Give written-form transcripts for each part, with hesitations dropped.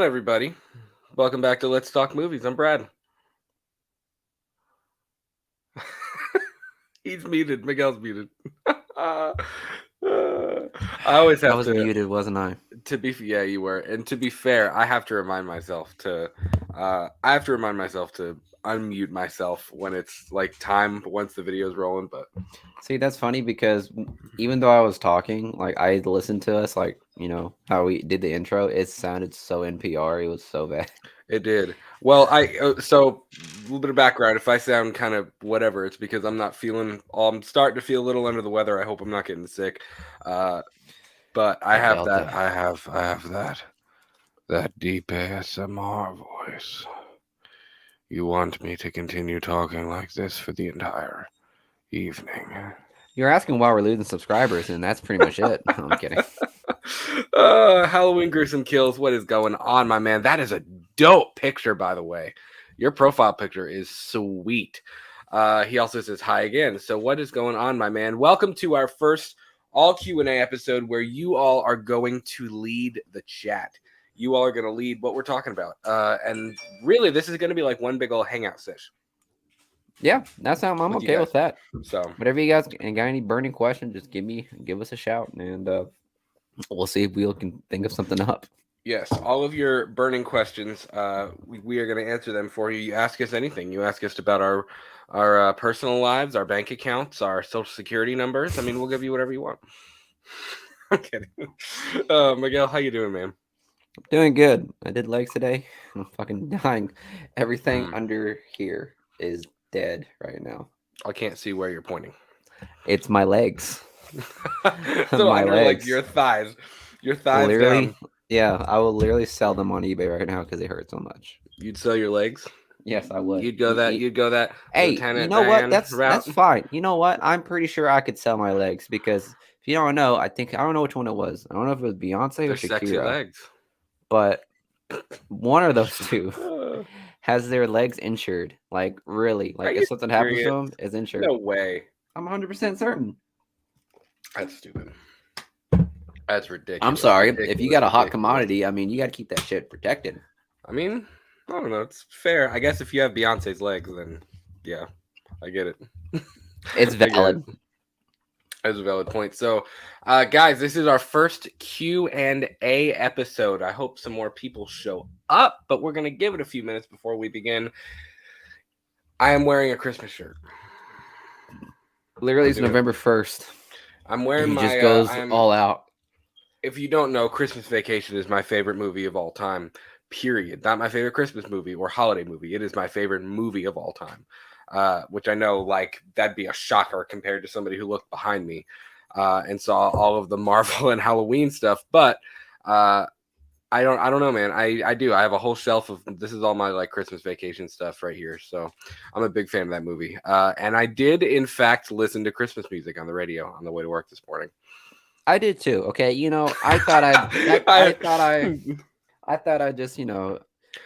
everybody? Welcome back to Let's Talk Movies. I'm Brad. He's muted. Miguel's muted. I always I have was muted, wasn't I? yeah, you were. And to be fair, I have to remind myself to unmute myself when it's like time once the video's rolling. But See, that's funny because even though I was talking, like I listened to us, like how we did the intro. It sounded so NPR. It was so bad. it did. Well, so a little bit of background. If I sound kind of whatever, it's because I'm not feeling. I'm starting to feel a little under the weather. I hope I'm not getting sick. But I That have that. Delta. I have that deep ASMR voice. You want me to continue talking like this for the entire evening? You're asking why we're losing subscribers, and that's pretty much it. No, I'm kidding. Halloween gruesome kills. What is going on, my man? That is a dope picture, by the way. Your profile picture is sweet. He also says hi again. So what is going on, my man? Welcome to our first all Q&A episode where you all are going to lead the chat. You all are going to lead what we're talking about. And really, this is going to be like one big old hangout sesh. Yeah, I'm With you okay guys. with that. So Whatever you guys got any burning questions, just give us a shout, and we'll see if we can think of something up. yes, all of your burning questions, we are going to answer them for you. You ask us anything. You ask us about our personal lives, our bank accounts, our social security numbers. I mean, we'll give you whatever you want. I'm kidding. Miguel, how you doing, man? Doing good. I did legs today. I'm fucking dying. Everything Mm, under here is dead right now. I can't see where you're pointing. It's my legs. So My under like legs. your thighs Literally, down. yeah, I will literally sell them on eBay right now because they hurt so much. You'd sell your legs. Yes, I would. You'd go that Hey, you Lieutenant know what? Dan That's route. fine. You know what? I'm pretty sure I could sell my legs because if you don't know, I don't know which one it was. I don't know if it was Beyonce or They're sexy Shakira, legs. but one of those two Uh, has their legs insured. Like really, are like you if something happens to serious? them, it's insured. No way. I'm 100% certain. That's stupid. That's I'm ridiculous. sorry. If you Ridiculous. got a hot Ridiculous. commodity, I mean, you got to keep that shit protected. I mean, I don't know. It's fair. I guess if you have Beyonce's legs, then yeah, I get it. It's I get it. valid. That's a valid point. So, guys, this is our first Q&A episode. I hope some more people show up, but we're gonna give it a few minutes before we begin. I am wearing a Christmas shirt. Literally, I'm it's doing it. November 1st. I'm wearing He just my. goes all out. If you don't know, Christmas Vacation is my favorite movie of all time. Period. Not my favorite Christmas movie or holiday movie. It is my favorite movie of all time. Which I know, like, that'd be a shocker compared to somebody who looked behind me and saw all of the Marvel and Halloween stuff. But I don't know, man. I do. I have a whole shelf of this is all my like Christmas Vacation stuff right here. So I'm a big fan of that movie. And I did in fact listen to Christmas music on the radio on the way to work this morning. I did too. Okay, I thought I thought I'd just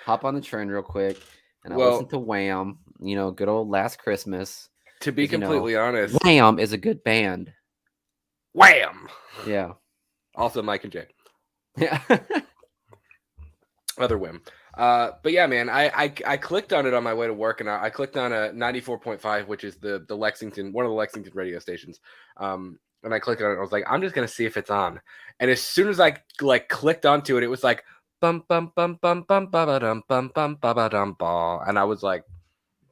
hop on the train real quick, and I well, listened to Wham. Good old Last Christmas. to be 'Cause, completely honest, Wham is a good band. Wham! Yeah. Also Mike and Jay. Yeah. Other whim. But yeah, man, I clicked on it on my way to work, and I clicked on a 94.5, which is the Lexington, one of the Lexington radio stations. And I clicked on it. I was like, I'm just gonna see if it's on. And as soon as I like clicked onto it, it was like bum bum bum bum bum ba dum bum bum ba dum ba, and I was like,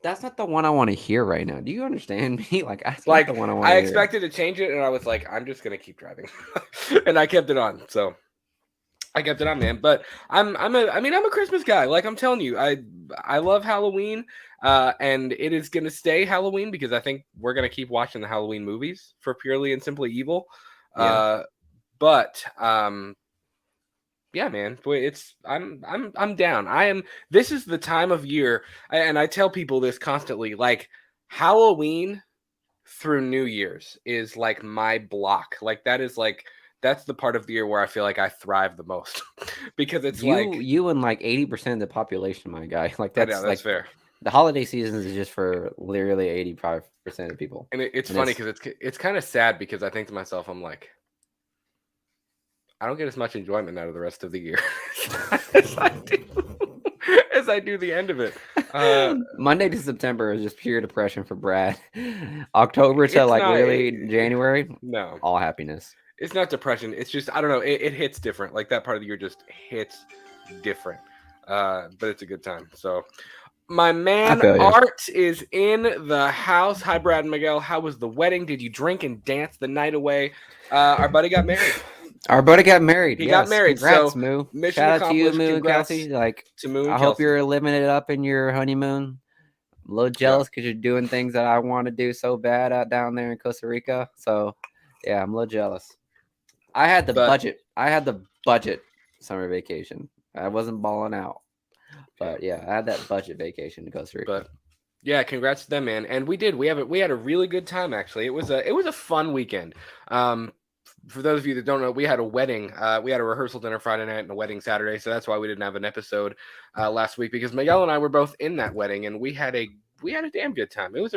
That's not the one I want to hear right now. Do you understand me? Like, that's not the one I want I to hear. expected to change it, and I was like, I'm just gonna keep driving, and I kept it on. So I kept it on, man. But I'm a Christmas guy. Like I'm telling you, I love Halloween, and it is gonna stay Halloween because I think we're gonna keep watching the Halloween movies for Purely and Simply Evil. Yeah. But yeah, man, boy, I'm down. I am. This is the time of year, and I tell people this constantly. Like Halloween through New Year's is like my block. Like that is like that's the part of the year where I feel like I thrive the most because it's like You and like 80% of the population, my guy. Like I know that's that's like fair. the holiday seasons is just for literally 85% of people. And it's And funny because it's kind of sad because I think to myself, I'm like, I don't get as much enjoyment out of the rest of the year as I do as I do the end of it. Monday to September is just pure depression for Brad. October to It's like not. really January, No, all happiness. it's not depression. It's just I don't know. It hits different. Like that part of the year just hits different. But it's a good time. So my man feel ya. Art is in the house. Hi, Brad and Miguel. How was the wedding? Did you drink and dance the night away? Our buddy got married. Our buddy got married. He got married, Congrats, so Moo. mission Shout out to you, accomplished. Moo and Congrats Kelsey. Like, to Moo and I hope Kelsey. you're living it up in your honeymoon. I'm a little jealous because you're doing things that I want to do so bad out down there in Costa Rica. So, yeah, I'm a little jealous. I had the budget. I had the budget summer vacation. I wasn't balling out, but yeah, I had that budget vacation to Costa Rica. But yeah, congrats to them, man. And we did. We had a really good time actually. It was a fun weekend. For those of you that don't know, we had a wedding. We had a rehearsal dinner Friday night and a wedding Saturday, so that's why we didn't have an episode last week because Miguel and I were both in that wedding, and we had a damn good time. It was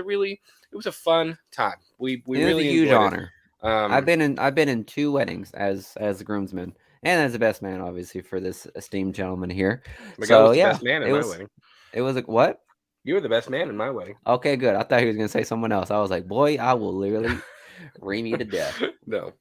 a fun time. We really a huge enjoyed honor. It. I've been in 2 weddings as the groomsman and as the best man, obviously, for this esteemed gentleman here. Miguel was the best man in my wedding. It was like what? You were the best man in my wedding. Okay, good. I thought he was gonna say someone else. I was like, boy, I will literally ream you to death. No.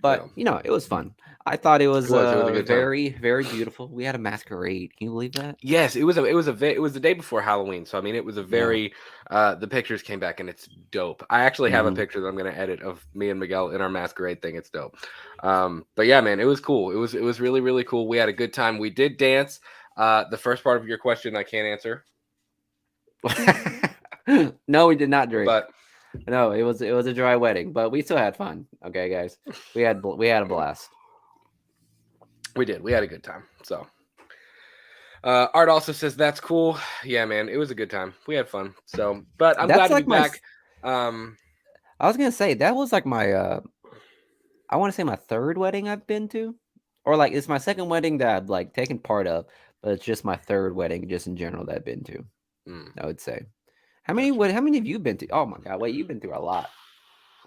But it was fun. I thought it was, really good time. very, very beautiful. We had a masquerade. Can you believe that? Yes, it was the day before Halloween. So I mean, it was a very the pictures came back and it's dope. I actually have a picture that I'm gonna edit of me and Miguel in our masquerade thing. It's dope. But yeah, man, it was cool. It was really, really cool. We had a good time. We did dance. The first part of your question I can't answer. No, we did not drink. But no, it was a dry wedding, but we still had fun. Okay, guys, we had a blast. We did. We had a good time. So, Art also says that's cool. Yeah, man, it was a good time. We had fun. So, but I'm glad to be back. I was gonna say that was like my I want to say my 3rd wedding I've been to, or like it's my 2nd wedding that I've like taken part of, but it's just my 3rd wedding just in general that I've been to. I would say. How many have you been to? Oh my god, wait, you've been through a lot.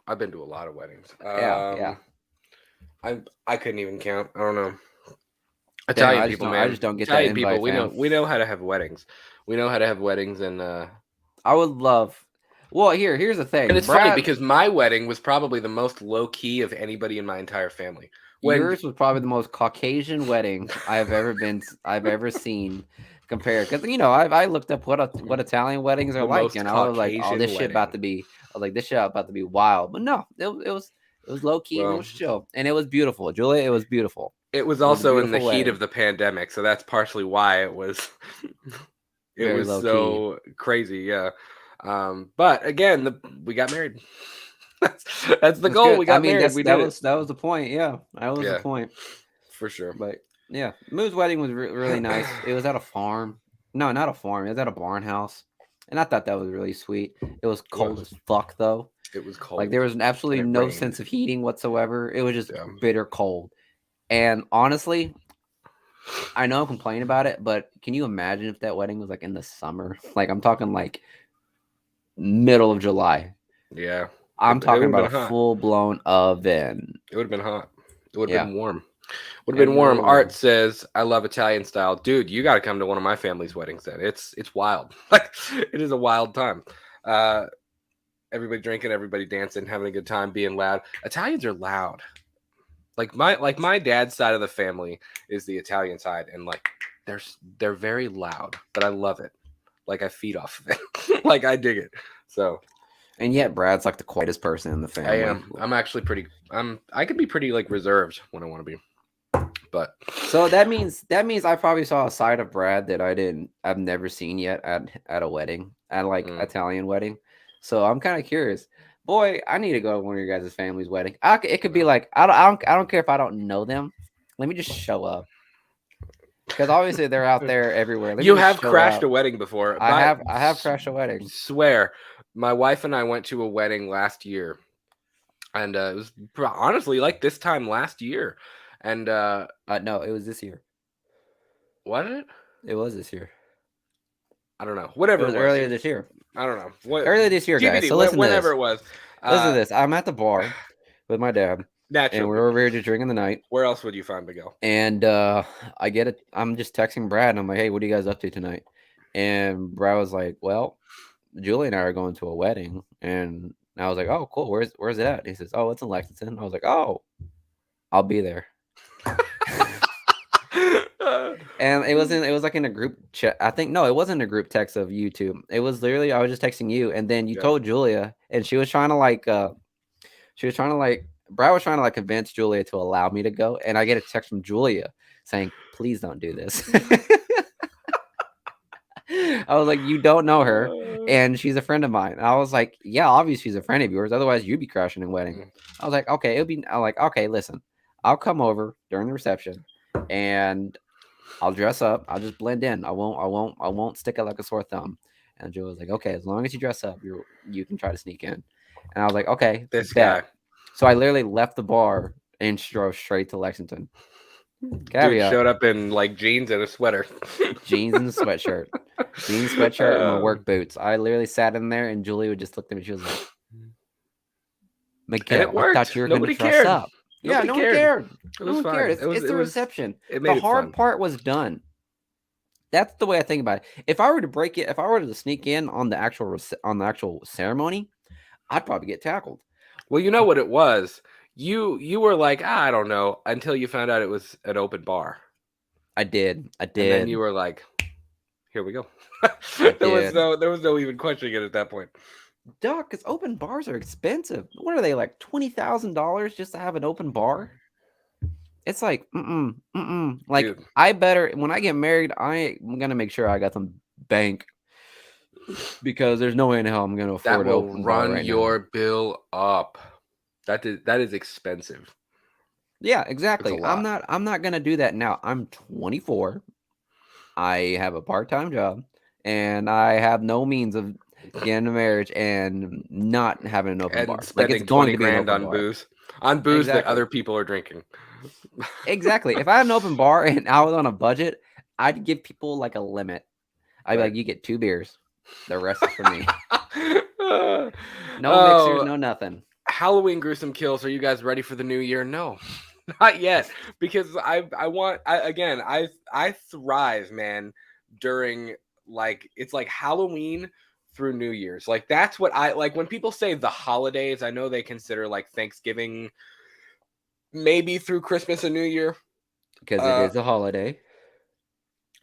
I've been to a lot of weddings. Yeah. I couldn't even count. I don't know. Italian people, man. I just don't get Italian that invite, people. We know how to have weddings. We know how to have weddings, and I would love. Well, here's the thing. And it's funny because my wedding was probably the most low key of anybody in my entire family. Yours was probably the most Caucasian wedding I've ever seen. Compared, because I looked up what Italian weddings are like, and I was like, oh, this shit about to be. I was like, this shit about to be wild, but no, it was low key, and it was chill, and it was beautiful, Julia. It was beautiful. It was also in the heat of the pandemic, so that's partially why it was. It was so crazy, yeah. But again, we got married. That's the goal. Good. We got married. That was the point. Yeah, that was the point for sure. But yeah, Moo's wedding was really nice. It was at a farm. No, not a farm. It was at a barn house, and I thought that was really sweet. It was cold as fuck though. It was cold. Like there was absolutely no sense of heating whatsoever. It was just bitter cold. And honestly, I know I'm complaining about it, but can you imagine if that wedding was like in the summer? Like I'm talking like middle of July. Yeah. I'm talking about a full-blown oven. It would have been hot. It would have been warm. Would have been warm. Art says, I love Italian style. Dude, you got to come to one of my family's weddings then. It's wild. Like it is a wild time. Everybody drinking, everybody dancing, having a good time, being loud. Italians are loud. Like my dad's side of the family is the Italian side, and like they're very loud, but I love it. Like I feed off of it. Like I dig it. So and yet Brad's like the quietest person in the family. I am. I'm actually pretty I could be pretty like reserved when I want to be. But so that means I probably saw a side of Brad that I've never seen yet at a wedding, at like Italian wedding. So I'm kind of curious. Boy, I need to go to one of your guys' family's wedding. It could be like I don't care if I don't know them. Let me just show up. Because obviously they're out there everywhere. You have crashed a wedding before. I have crashed a wedding. Swear. My wife and I went to a wedding last year. And it was honestly like this time last year. And no, it was this year. Was it? It was this year. I don't know. Whatever it was earlier this year. I don't know. Earlier this year, guys. So listen whenever it was. Listen to this. I'm at the bar with my dad, and we're Naturally. over here just drinking the night. Where else would you find Miguel? And I get it. I'm just texting Brad, and I'm like, "Hey, what are you guys up to tonight?" And Brad was like, "Well, Julie and I are going to a wedding." And I was like, "Oh, cool. Where's it at?" He says, "Oh, it's in Lexington." I was like, "Oh, I'll be there." And it was like in a group chat. I think no, it wasn't a group text of you two. It was literally I was just texting you, and then you Yeah. told Julia, and she was trying to like Brad was trying to like convince Julia to allow me to go, and I get a text from Julia saying, "Please don't do this." I was like, "You don't know her, and she's a friend of mine." And I was like, "Yeah, obviously she's a friend of yours. Otherwise, you'd be crashing a wedding." I was like, "Okay, I'm like, okay, listen, I'll come over during the reception, and I'll dress up. I'll just blend in. I won't stick out like a sore thumb." And Joe was like, "Okay, as long as you dress up, you can try to sneak in." And I was like, "Okay, This bet." guy. So I literally left the bar and drove straight to Lexington. Dude Caveat: showed up in like jeans and a sweater. jeans and a sweatshirt, jeans, sweatshirt, and my work boots. I literally sat in there, and Julie would just look at me. She was like, And "Miguel, it I thought worked. you were going to Nobody dress cared. up." Yeah, Nobody no one cared. cared. It No was one fine. cared. It It's the reception. It The made it hard fun. part was done. That's the way I think about it. If I were to sneak in on the actual ceremony, I'd probably get tackled. Well, you know what it was. You were like, I don't know, until you found out it was an open bar. I did. And then you were like, here we go. There was no even questioning it at that point. Duck, because open bars are expensive. What are they, like $20,000 just to have an open bar? It's like, like, Dude. I better, when I get married, I'm gonna make sure I got some bank, because there's no way in hell I'm gonna afford That an will open bar run right your now. bill up. That is expensive. Yeah, It's exactly. a lot. I'm not gonna do that now. I'm 24. I have a part-time job, and I have no means of getting a marriage and not having an open And bar. Like, it's spending going 20 to be an grand open on bar. booze. On booze that Exactly. other people are drinking. Exactly. If I had an open bar and I was on a budget, I'd give people like a limit. I'd be like, you get 2 beers. The rest is for me. No mixers, no nothing. Halloween gruesome kills. Are you guys ready for the new year? No, not yet. Because I thrive, man, during it's like Halloween through New Year's. Like that's what I like when people say the holidays. I know they consider like Thanksgiving, maybe through Christmas and New Year. Because it is a holiday.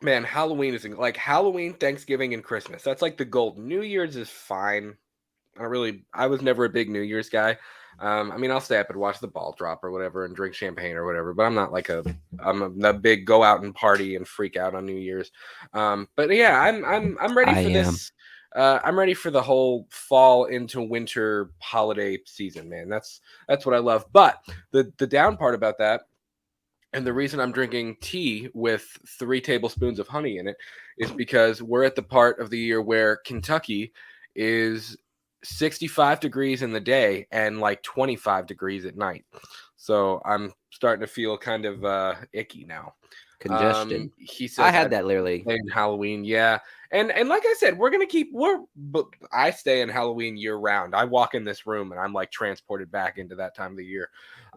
Man, Halloween is like Halloween, Thanksgiving, and Christmas. That's like the gold. New Year's is fine. I was never a big New Year's guy. I mean, I'll stay up and watch the ball drop or whatever and drink champagne or whatever, but I'm not like I'm a big go out and party and freak out on New Year's. But yeah, I'm ready for this. I'm ready for the whole fall into winter holiday season, man. That's what I love. But the down part about that, and the reason I'm drinking tea with 3 tablespoons of honey in it, is because we're at the part of the year where Kentucky is 65 degrees in the day and like 25 degrees at night. So I'm starting to feel kind of icky now. Congested. He says I had that literally. in Halloween, yeah. And like I said, I stay in Halloween year round. I walk in this room and I'm like transported back into that time of the year.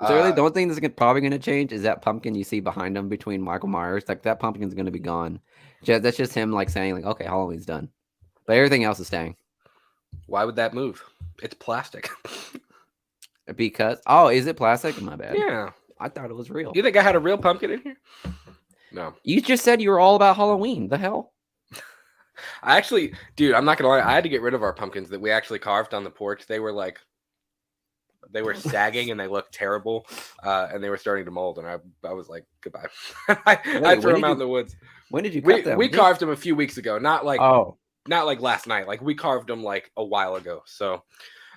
So really, the only thing that's probably going to change is that pumpkin you see behind him between Michael Myers. Like, that pumpkin's going to be gone. That's just him like saying like, okay, Halloween's done, but everything else is staying. Why would that move? It's plastic. Because is it plastic? My bad. Yeah, I thought it was real. You think I had a real pumpkin in here? No. You just said you were all about Halloween. The hell? I actually, dude, I'm not gonna lie. I had to get rid of our pumpkins that we actually carved on the porch. They were sagging and they looked terrible, and they were starting to mold. And I was like, goodbye. I threw them out in the woods. When did you cut them? We carved them a few weeks ago. Not like last night. Like we carved them like a while ago. So,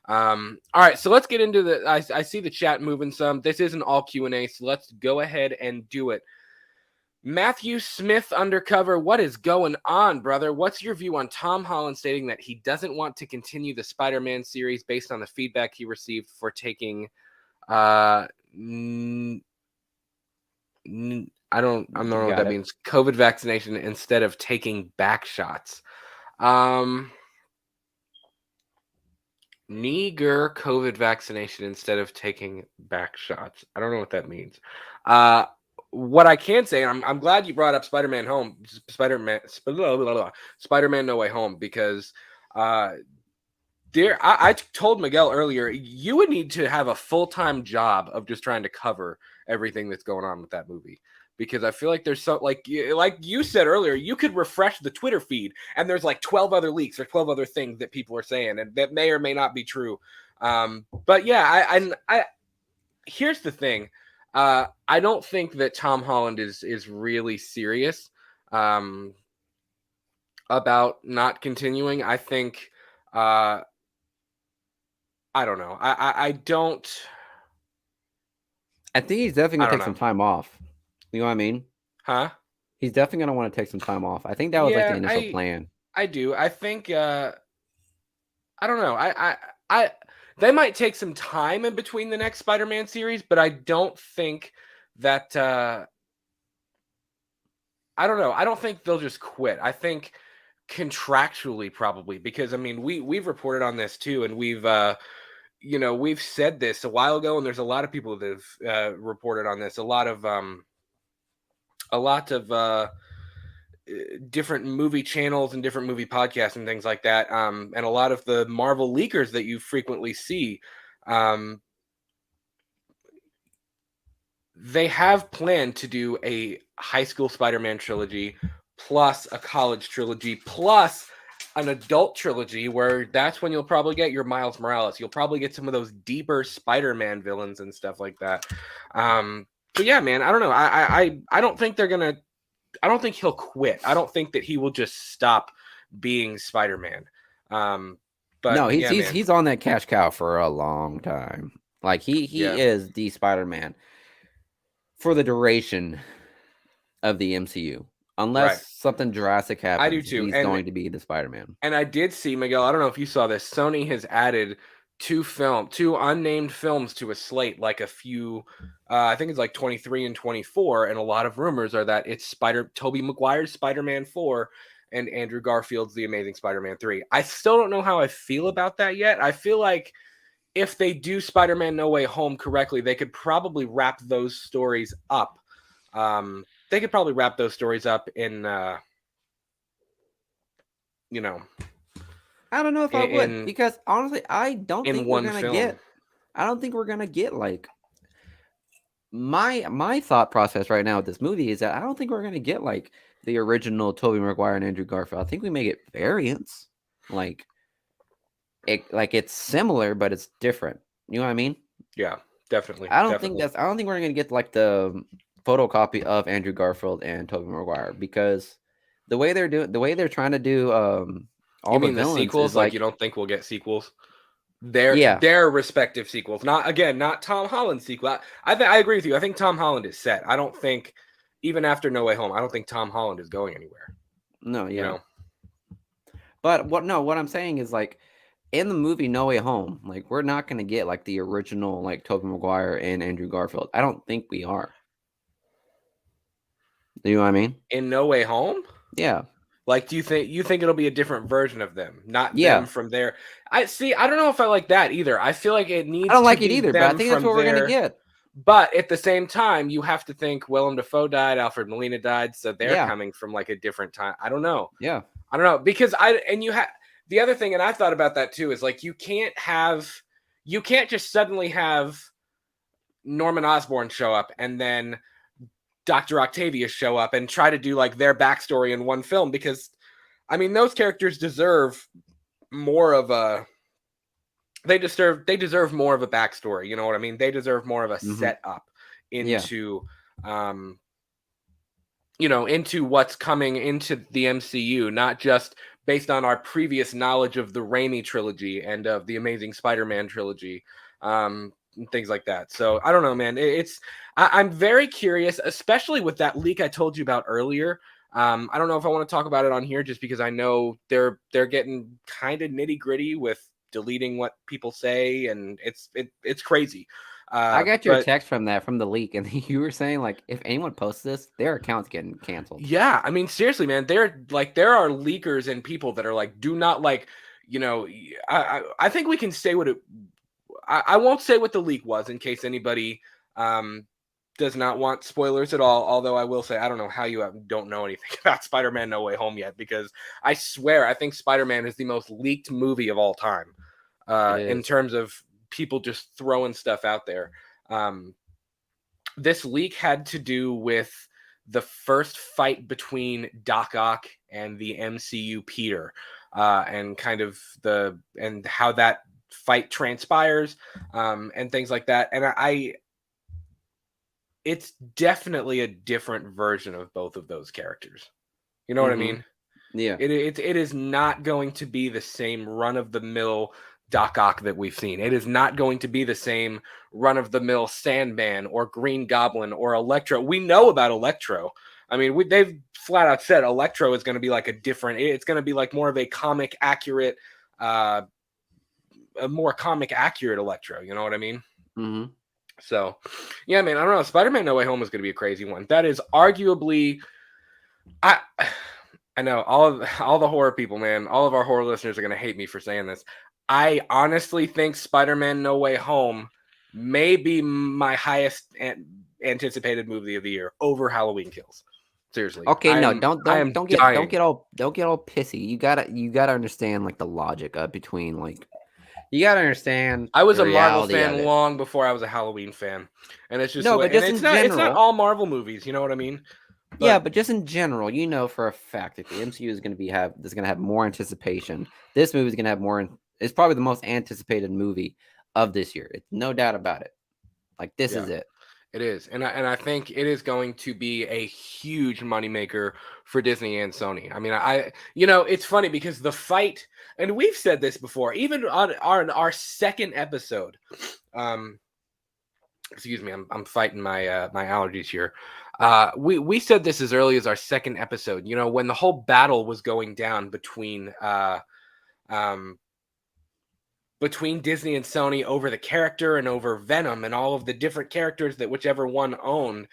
all right. So let's get into the. I see the chat moving some. This isn't all Q&A, so let's go ahead and do it. Matthew Smith Undercover, what is going on, brother? What's your view on Tom Holland stating that he doesn't want to continue the Spider-Man series based on the feedback he received for taking I don't know what that means. COVID vaccination instead of taking back shots. Neger COVID vaccination instead of taking back shots. I don't know what that means. What I can say, and I'm glad you brought up Spider-Man Spider-Man No Way Home, because I told Miguel earlier, you would need to have a full-time job of just trying to cover everything that's going on with that movie. Because I feel like there's so, like you said earlier, you could refresh the Twitter feed and there's like 12 other leaks or 12 other things that people are saying and that may or may not be true. But yeah, I here's the thing. I don't think that Tom Holland is really serious about not continuing. I think I don't know. I don't. I think he's definitely gonna take some time off. You know what I mean? Huh? He's definitely gonna want to take some time off. I think that was like the initial plan. I do. I think I don't know. I they might take some time in between the next Spider-Man series, but I don't think that I don't know. I don't think they'll just quit. I think contractually probably, because I mean we've reported on this too, and we've we've said this a while ago, and there's a lot of people that have reported on this. A lot of different movie channels and different movie podcasts and things like that, and a lot of the Marvel leakers that you frequently see, they have planned to do a high school Spider-Man trilogy plus a college trilogy plus an adult trilogy, where that's when you'll probably get your Miles Morales. You'll probably get some of those deeper Spider-Man villains and stuff like that. So yeah, man, I don't know. I don't think they're gonna. I don't think he'll quit. I don't think that he will just stop being Spider-Man. But no, he's on that cash cow for a long time. Like he is the Spider-Man for the duration of the MCU. Unless something drastic happens, I do too. He's going to be the Spider-Man. And I did see, Miguel, I don't know if you saw this, Sony has added two unnamed films to a slate, like a few, I think it's like 23 and 24, and a lot of rumors are that it's Tobey Maguire's Spider-Man 4 and Andrew Garfield's The Amazing Spider-Man 3. I still don't know how I feel about that yet. I feel like if they do Spider-Man No Way Home correctly, they could probably wrap those stories up. They could probably wrap those stories up in, I don't know if I would, because honestly, I don't think we're gonna get like my thought process right now with this movie is that I don't think we're gonna get like the original Tobey Maguire and Andrew Garfield. I think we may get variants, like it's similar, but it's different. You know what I mean? Yeah, definitely. I don't think we're gonna get like the photocopy of Andrew Garfield and Tobey Maguire, because the way they're trying to do all the sequels, like you don't think we'll get sequels? Their respective sequels, not Tom Holland's sequel. I agree with you. I think Tom Holland is set. I don't think, even after No Way Home, I don't think Tom Holland is going anywhere. No, yeah. But what I'm saying is, like, in the movie No Way Home, like, we're not gonna get like the original like Tobey Maguire and Andrew Garfield. I don't think we are. You know what I mean? In No Way Home? Yeah. Like, do you think it'll be a different version of them, not them from there? I don't know if I like that either. I feel like it needs. I don't like it either, but I think that's what we're gonna get. But at the same time, you have to think Willem Dafoe died, Alfred Molina died, so they're coming from like a different time. I don't know. Yeah, I don't know, because the other thing, and I thought about that too, is like you can't just suddenly have Norman Osborn show up and then Dr. Octavius show up and try to do like their backstory in one film, because I mean those characters deserve more of a they deserve more of a backstory, you know what I mean? They deserve more of a setup into into what's coming into the MCU, not just based on our previous knowledge of the Raimi trilogy and of the Amazing Spider-Man trilogy. And things like that. So I don't know, man. I'm very curious, especially with that leak I told you about earlier. I don't know if I want to talk about it on here, just because I know they're getting kind of nitty gritty with deleting what people say, and it's crazy. I got your text from the leak, and you were saying like if anyone posts this, their account's getting canceled. Yeah, I mean seriously, man. There are leakers and people that are like, do not like. you know, I think we can say what it. I won't say what the leak was in case anybody does not want spoilers at all. Although I will say I don't know how you don't know anything about Spider-Man No Way Home yet, because I swear I think Spider-Man is the most leaked movie of all time in terms of people just throwing stuff out there. This leak had to do with the first fight between Doc Ock and the MCU Peter, and kind of and how that fight transpires, and things like that. And it's definitely a different version of both of those characters. You know what I mean? Yeah. It is not going to be the same run of the mill Doc Ock that we've seen. It is not going to be the same run of the mill Sandman or Green Goblin or Electro. We know about Electro. I mean, they've flat out said Electro is going to be like it's going to be like more of a comic accurate, a more comic accurate Electro. You know what I mean? Mm-hmm. So, yeah, man, I don't know. Spider-Man No Way Home is going to be a crazy one. That is arguably, I know all the horror people, man. All of our horror listeners are going to hate me for saying this. I honestly think Spider-Man No Way Home may be my highest anticipated movie of the year over Halloween Kills. Seriously. Okay, don't get all pissy. You gotta understand like the logic between like you gotta understand. I was a Marvel fan long before I was a Halloween fan, and it's just it's not all Marvel movies. You know what I mean? But just in general, you know for a fact that the MCU is going to have more anticipation. This movie is going to have more. It's probably the most anticipated movie of this year. It's no doubt about it. Like this is it. It is, and I think it is going to be a huge moneymaker for Disney and Sony. I mean, it's funny because the fight, and we've said this before, even on our second episode. Excuse me, I'm fighting my my allergies here. We said this as early as our second episode. You know, when the whole battle was going down between Disney and Sony over the character and over Venom and all of the different characters that whichever one owned,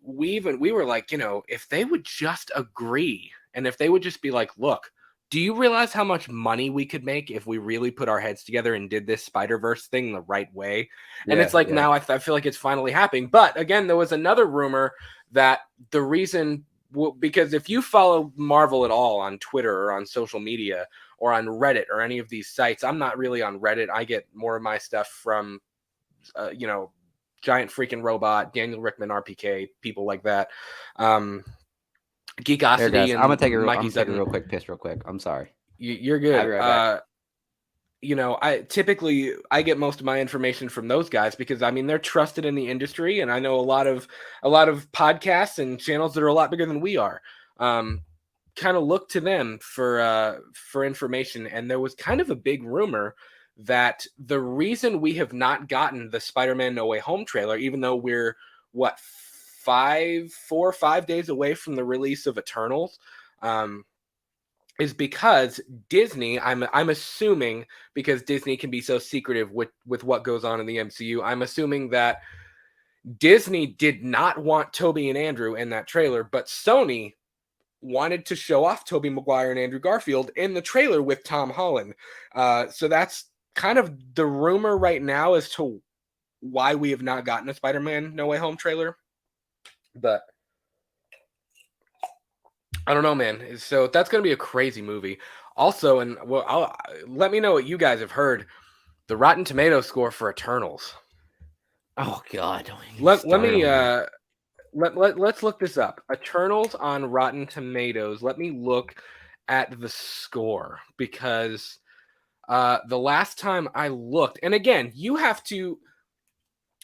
we were like, if they would just agree and if they would just be like, look, do you realize how much money we could make if we really put our heads together and did this Spider-Verse thing the right way? And it's like, now I feel like it's finally happening. But again, there was another rumor that the reason, because if you follow Marvel at all on Twitter or on social media, or on Reddit or any of these sites. I'm not really on Reddit. I get more of my stuff from, Giant Freaking Robot, Daniel Rickman, RPK, people like that. Geekosity. I'm gonna take a real quick piss real quick. I'm sorry. You're good. I'll be right back. I get most of my information from those guys because I mean they're trusted in the industry, and I know a lot of podcasts and channels that are a lot bigger than we are. Kind of look to them for information, and there was kind of a big rumor that the reason we have not gotten the Spider-Man No Way Home trailer, even though we're 4 or 5 days away from the release of Eternals, is because Disney, I'm assuming, because Disney can be so secretive with what goes on in the MCU, I'm assuming that Disney did not want Tobey and Andrew in that trailer, but Sony wanted to show off Tobey Maguire and Andrew Garfield in the trailer with Tom Holland. So that's kind of the rumor right now as to why we have not gotten a Spider-Man No Way Home trailer. But I don't know, man. So that's going to be a crazy movie. Also, and let me know what you guys have heard. The Rotten Tomatoes score for Eternals. Oh God! Let me let's look this up. Eternals on Rotten Tomatoes. Let me look at the score because the last time I looked, and again, you have to.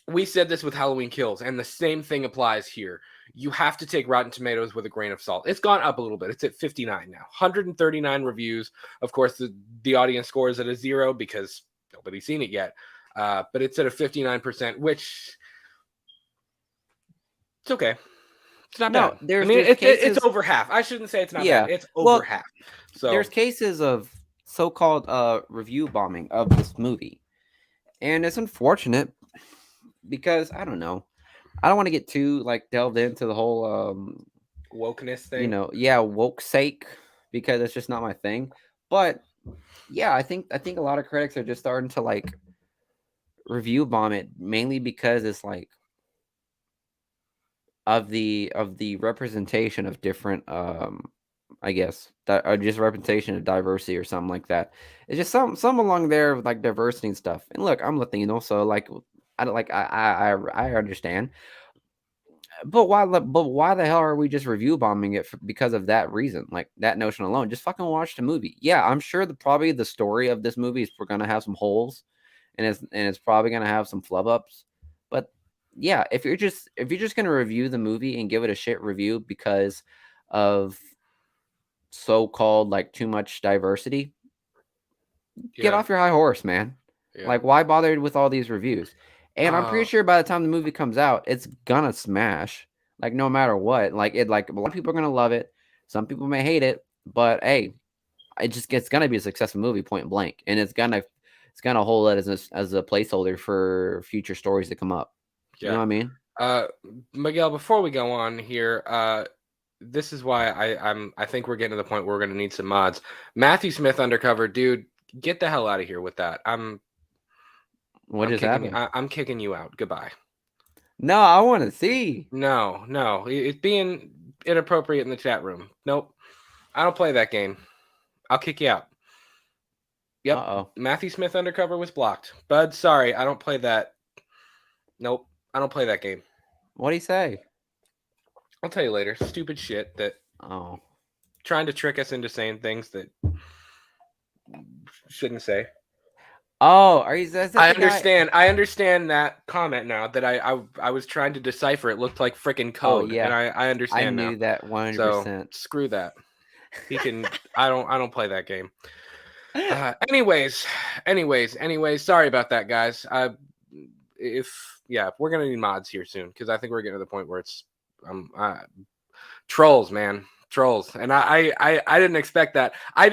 We said this with Halloween Kills, and the same thing applies here. You have to take Rotten Tomatoes with a grain of salt. It's gone up a little bit. It's at 59 now. 139 reviews. Of course, the audience score is at a 0 because nobody's seen it yet. But it's at a 59%, which it's okay. It's not bad. It's over half. I shouldn't say it's not bad. It's over half. So there's cases of so-called review bombing of this movie, and it's unfortunate because I don't know. I don't want to get too delved into the whole wokeness thing. Woke sake, because it's just not my thing. But Yeah, I think a lot of critics are just starting to like review bomb it mainly because it's like of the representation of different I guess that or just representation of diversity or something like that. It's just some along there with like diversity and stuff. And look, I'm Latino, so like I don't like I understand. But why the hell are we just review bombing it because of that reason? Like that notion alone. Just fucking watch the movie. Yeah, I'm sure probably the story of this movie is we're gonna have some holes, and it's probably gonna have some flub ups. But yeah, if you're just gonna review the movie and give it a shit review because of so-called like too much diversity, get Yeah, off your high horse, man. yeah. Like, why bother with all these reviews? And I'm pretty Uh, sure by the time the movie comes out, it's gonna smash. Like, no matter what. Like a lot of people are gonna love it. Some people may hate it, but hey, it's gonna be a successful movie, point blank, and it's gonna hold it as a placeholder for future stories to come up. You know yeah. what I mean? Uh, Miguel, before we go on here, this is why I think we're getting to the point where we're gonna need some mods. Matthew Smith undercover, dude, get the hell out of here with that. What just happened? I'm kicking you out. Goodbye. No, I want to see. No, no, it's being inappropriate in the chat room. Nope, I don't play that game. I'll kick you out. Uh Yep, oh. Matthew Smith undercover was blocked. Bud, sorry, I don't play that. Nope, I don't play that game. What do you say? I'll tell you later. Stupid shit that Oh. trying to trick us into saying things that shouldn't say. Oh, are you? Is that I the guy? understand. I understand that comment now that I was trying to decipher. It looked like freaking Oh code, and yeah, I I understand now. knew that one hundred So percent. screw that. He can. I don't play that game. Anyways. Sorry about that, guys. If we're gonna need mods here soon because I think we're getting to the point where it's trolls, man, trolls, and I didn't expect that. I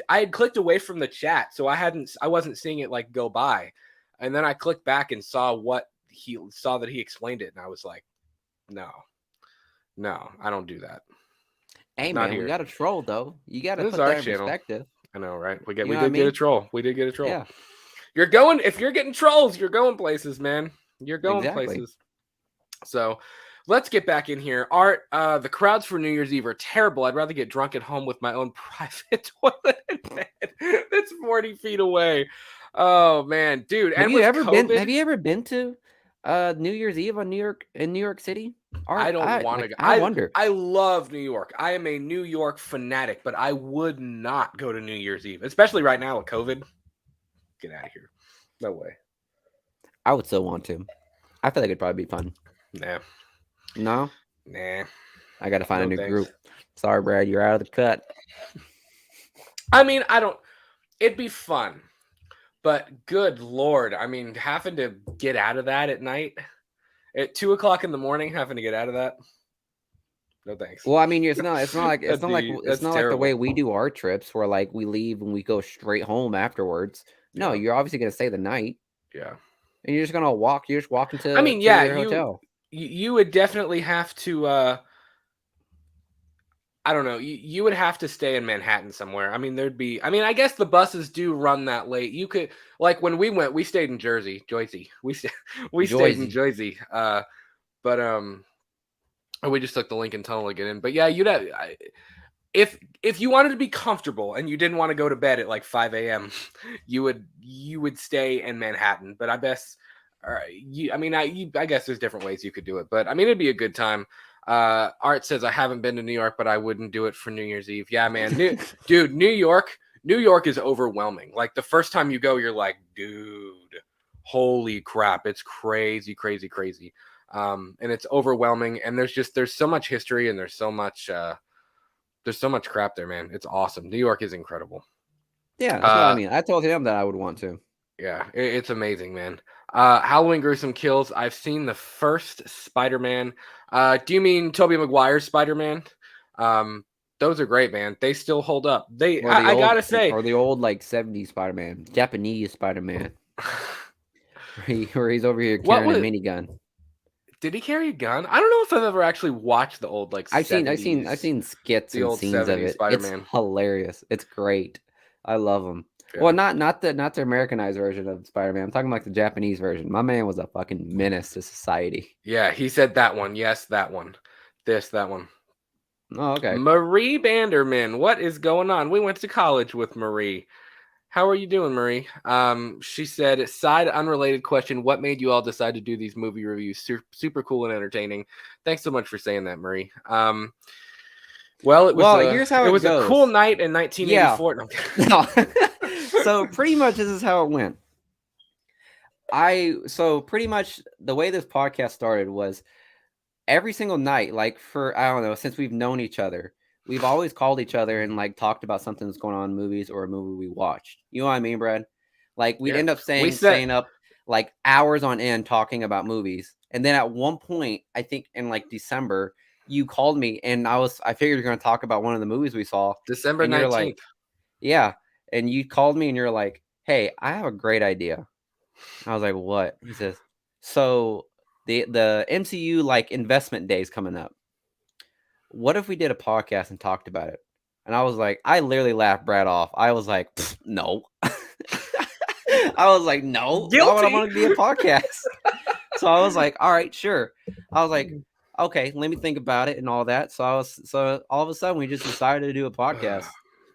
had clicked away from the chat, so I wasn't seeing it like go by, and then I clicked back and saw that he explained it, and I was like, no, I don't do that. Hey Not man, we here. got a troll though. You got to This is put our that in channel. perspective. I know, right? We You know what I did get a mean? troll. We did get a troll. Yeah, If you're getting trolls, you're going places, man. You're going exactly. places. So let's get back in here. Art, the crowds for New Year's Eve are terrible. I'd rather get drunk at home with my own private toilet and bed that's 40 feet away. Oh man, dude. Have And you with ever been? COVID, Have you ever been to New Year's Eve in New York City? I Art, don't want to go. I wonder. I love New York. I am a New York fanatic, but I would not go to New Year's Eve, especially right now with COVID. Get out of here. No way. I would still want to. I feel like it'd probably be fun. Nah. No, Nah. I got to find a No new thanks. group. Sorry, Brad, you're out of the cut. I mean, I don't. It'd be fun, but good lord, I mean, having to get out of that at night at 2 o'clock in the morning, having to get out of that. No thanks. Well, I mean, it's not. It's not like. It's That's not like the terrible. way we do our trips, where like we leave and we go straight home afterwards. No, Yeah. you're obviously gonna stay the night, Yeah. and you're just gonna walk. You're just walking I mean, to yeah, your hotel. you would definitely have to. I don't know. You would have to stay in Manhattan somewhere. I mean, there'd be. I mean, I guess the buses do run that late. You could like when we went, we stayed in Jersey. We stayed in Joyzy. Jersey. But we just took the Lincoln Tunnel to get in. But yeah, you'd have. If you wanted to be comfortable and you didn't want to go to bed at like 5 a.m., you would stay in Manhattan. But I guess, I guess there's different ways you could do it. But I mean, it'd be a good time. Art says I haven't been to New York, but I wouldn't do it for New Year's Eve. Yeah, man, dude, New York is overwhelming. Like the first time you go, you're like, dude, holy crap, it's crazy, crazy, crazy. And it's overwhelming. And there's so much history and there's so much crap there, man. It's awesome. New York is incredible. Yeah, that's what I mean. I told him that I would want to. Yeah, it's amazing, man. Halloween Gruesome Kills. I've seen the first Spider-Man. Do you mean Tobey Maguire's Spider-Man? Those are great, man. They still hold up. I gotta say, or the old like 70s Spider-Man, Japanese Spider-Man, where he's over here carrying a minigun. Did he carry a gun? I don't know if I've ever actually watched the old like. I've seen skits and scenes of it. Spider-Man. It's hilarious. It's great. I love him. Yeah. Well, not the Americanized version of Spider-Man. I'm talking like the Japanese version. My man was a fucking menace to society. Yeah, he said that one. Yes, that one. That one. Oh, okay. Marie Banderman, what is going on? We went to college with Marie. How are you doing, Marie? She said, side unrelated question, what made you all decide to do these movie reviews? Super cool and entertaining. Thanks so much for saying that, Marie. Well, Here's how it it was goes. a cool night in 1984. Yeah. No. So pretty much this is how it went. So pretty much the way this podcast started was every single night, like for, I don't know, since we've known each other, we've always called each other and like talked about something that's going on in movies or a movie we watched. You know what I mean, Brad? Like we'd end up staying up like hours on end talking about movies. And then at one point, I think in like December, you called me and I figured you're going to talk about one of the movies we saw. December 19th. You're like, yeah. And you called me and you're like, hey, I have a great idea. I was like, what? He says, so the MCU like investment day is coming up. What if we did a podcast and talked about it? And I was like, I literally laughed Brad off. I was like, no. I was like, no. Guilty. Why would I want to be a podcast? So I was like, all right, sure. I was like, okay, let me think about it and all that. So all of a sudden we just decided to do a podcast.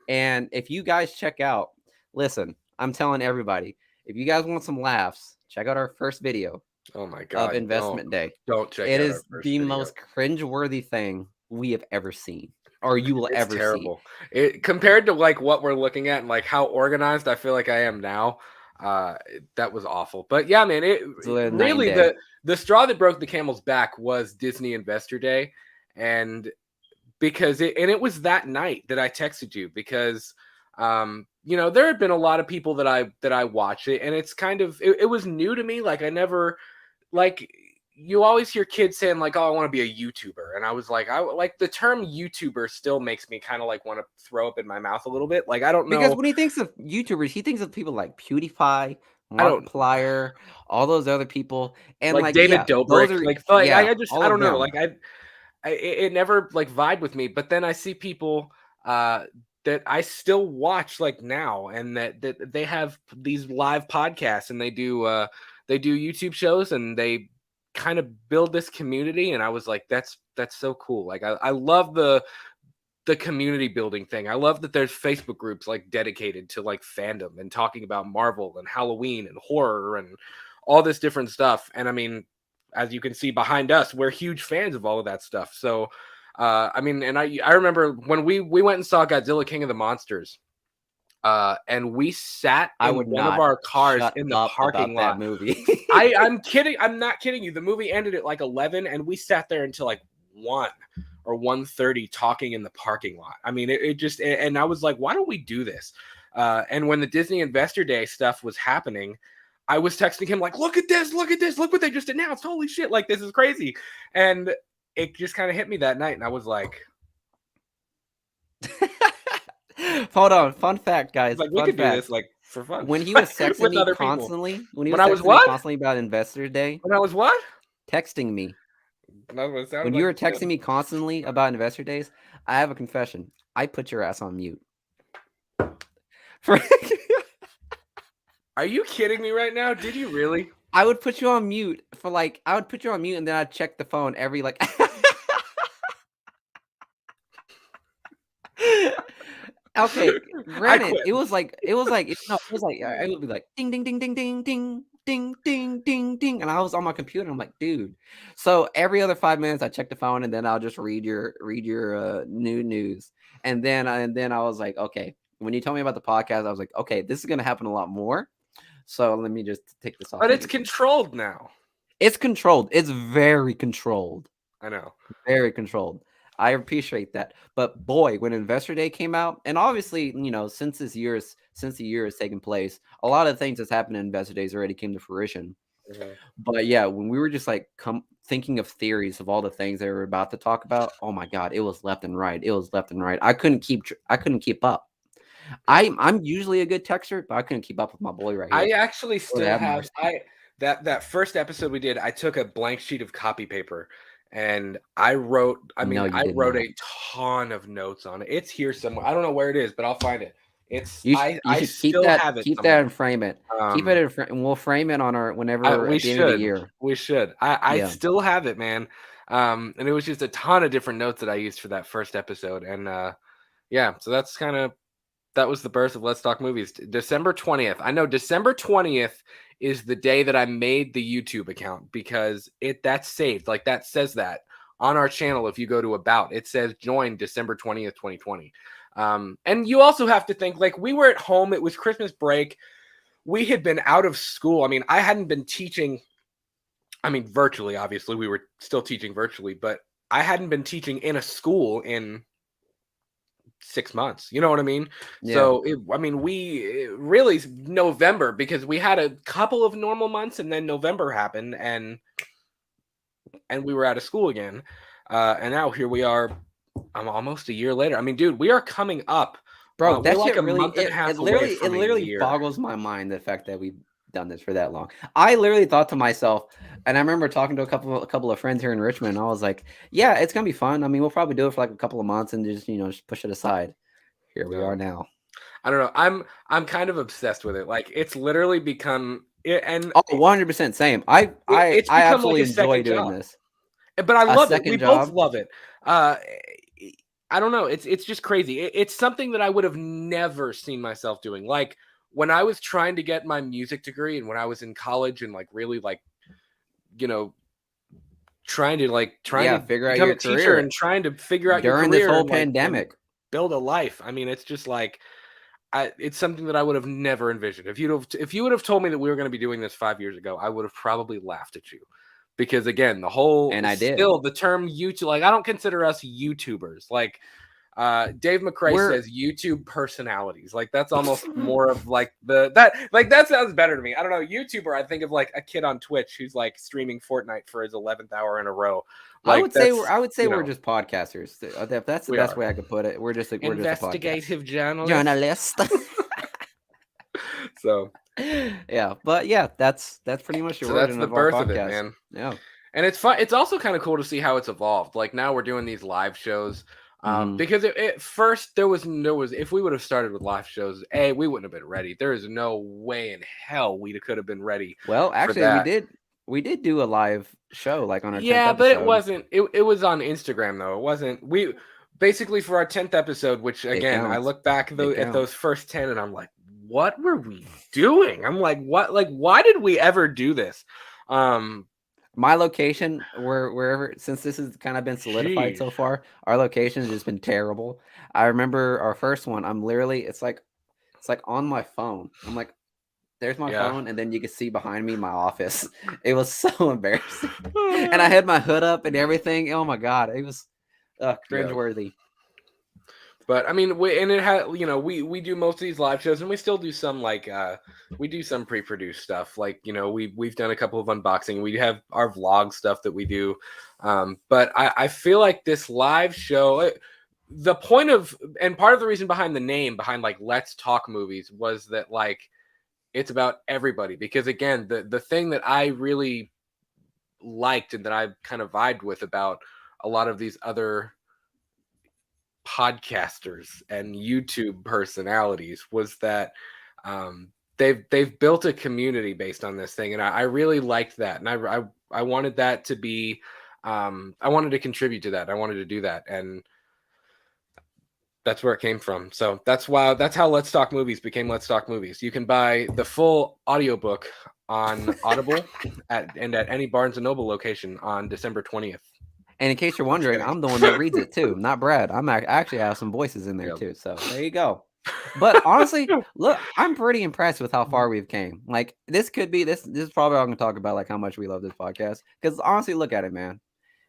And if you guys check out, listen, I'm telling everybody, if you guys want some laughs, check out our first video. Oh my God. Of Investment Day. Don't check it. It is the most cringeworthy thing we have ever seen. Or you will ever terrible. See. It compared to like what we're looking at and like how organized I feel like I am now. That was awful. But yeah, man, really the straw that broke the camel's back was Disney Investor Day. And because it was that night that I texted you because you know, there had been a lot of people that I watched it, and it's kind of it was new to me. Like I never like you always hear kids saying like, oh, I want to be a YouTuber. And I was like, I like the term YouTuber still makes me kind of like want to throw up in my mouth a little bit. Like, I don't know. Because when he thinks of YouTubers, he thinks of people like PewDiePie, Markiplier, all those other people. And like David Dobrik. I don't know. Like it never like vibe with me. But then I see people that I still watch like now and that they have these live podcasts and they do YouTube shows and they kind of build this community, and I was like, that's so cool. Like I love the community building thing. I love that there's Facebook groups like dedicated to like fandom and talking about Marvel and Halloween and horror and all this different stuff. And I mean, as you can see behind us, we're huge fans of all of that stuff. So I mean, and I remember when we went and saw Godzilla King of the Monsters. And we sat in one of our cars in the parking lot. That movie. I'm kidding. I'm not kidding you. The movie ended at like 11, and we sat there until like 1 or 1:30 talking in the parking lot. I mean, it just and I was like, why don't we do this? And when the Disney Investor Day stuff was happening, I was texting him like, look at this, look what they just announced. Holy shit, like this is crazy. And it just kind of hit me that night, and I was like. Hold on, fun fact, guys. Like we could do this like for fun. When he was texting me constantly, constantly about Investor Day. When I was what? Texting me. When you were texting me constantly about Investor Days, I have a confession. I put your ass on mute. Are you kidding me right now? Did you really? I would put you on mute for like and then I'd check the phone every like Okay, granted, it was like it would be like ding ding ding ding ding ding ding ding ding ding, and I was on my computer. I'm like, dude. So every other 5 minutes, I check the phone, and then I'll just read your new news, and then I was like, okay. When you told me about the podcast, I was like, okay, this is gonna happen a lot more. So let me just take this off. But it's controlled now. It's controlled. It's very controlled. I know. Very controlled. I appreciate that. But boy, when Investor Day came out, and obviously, you know, since the year has taken place, a lot of things that's happened in Investor Days already came to fruition. Mm-hmm. But yeah, when we were just like thinking of theories of all the things they were about to talk about, oh my God, it was left and right. I couldn't keep up. I'm usually a good texter, but I couldn't keep up with my boy right here. I actually still have that first episode we did, I took a blank sheet of copy paper. And I wrote a ton of notes on it. It's here somewhere. I don't know where it is, but I'll find it. It's You I should keep still that have it keep that somewhere. and frame it. Keep it Um, in frame, and we'll frame it on our whenever we at the end of the should. year. We should. I Yeah. still have it, man. And it was just a ton of different notes that I used for that first episode. And yeah, so that was the birth of Let's Talk Movies. December 20th. I know December 20th is the day that I made the YouTube account because that's saved. Like that says that on our channel. If you go to about, it says join December 20th, 2020. And you also have to think like we were at home. It was Christmas break. We had been out of school. I mean, I hadn't been teaching. I mean, virtually, obviously, we were still teaching virtually, but I hadn't been teaching in a school in 6 months. You know what I mean? Yeah. So, I mean, we really November because we had a couple of normal months and then November happened and we were out of school again. And now here we are. I'm almost a year later. I mean, dude, we are coming up. Bro, We're that like shit a really month and a half it away literally from a year. boggles my mind the fact that we've done this for that long. I literally thought to myself, and I remember talking to a couple of friends here in Richmond, and I was like, yeah, it's gonna be fun. I mean, we'll probably do it for like a couple of months and just just push it aside. Here we are now. I don't know. I'm kind of obsessed with it. Like it's literally become and Oh, 100% same. I it's become absolutely like a enjoy second doing job. this. But I A love it. second We both job. love it. I don't know. It's just crazy. It's something that I would have never seen myself doing. Like when I was trying to get my music degree and when I was in college and like really like, you know, trying to Figure out become your a teacher career and trying to figure out your during this career whole and like and pandemic. build a life. I mean, it's just like it's something that I would have never envisioned. If you would have told me that we were going to be doing this 5 years ago, I would have probably laughed at you. Because again, And I did. the term YouTube, like I don't consider us YouTubers. Like Dave McRae says YouTube personalities. Like that's almost more of like that sounds better to me. I don't know. YouTuber, I think of like a kid on Twitch who's like streaming Fortnite for his 11th hour in a row. Like I would say we're just podcasters. That's the best way I could put it. We're just investigative journalists. Journalist. So yeah, but yeah, that's pretty much the origin that's the of our birth of it, podcast. man. Yeah. And it's fun. It's also kind of cool to see how it's evolved. Like now we're doing these live shows. Because at first there was if we would have started with live shows, we wouldn't have been ready. There is no way in hell we could have been ready. Well, actually, we did do a live show like on our 10th episode. But it wasn't. It was on Instagram though. It wasn't. We basically for our 10th episode, which again I look back at those first 10 and I'm like, what were we doing? I'm like, what? Like, why did we ever do this? My location, wherever, since this has kind of been solidified so far, our location has just been terrible. I remember our first one. I'm literally, it's like on my phone. I'm like, there's my phone, and then you can see behind me my office. It was so embarrassing, and I had my hood up and everything. Oh my god, it was cringeworthy. But I mean, we do most of these live shows, and we still do some we do some pre-produced stuff. Like we've done a couple of unboxing. We have our vlog stuff that we do. But I feel like this live show, the point of and part of the reason behind the name behind like Let's Talk Movies was that like it's about everybody. Because again, the thing that I really liked and that I kind of vibed with about a lot of these other podcasters and YouTube personalities was that they've built a community based on this thing, and I really liked that, and I wanted that to be I wanted to contribute to that. I wanted to do that, and that's where it came from. So that's how Let's Talk Movies became Let's Talk Movies. You can buy the full audiobook on Audible at any Barnes and Noble location on December 20th. And in case you're wondering, I'm the one that reads it too, not Brad. I actually have some voices in there too. So there you go. But honestly, look, I'm pretty impressed with how far we've came. Like this is probably all I'm gonna talk about, like how much we love this podcast. Because honestly, look at it, man.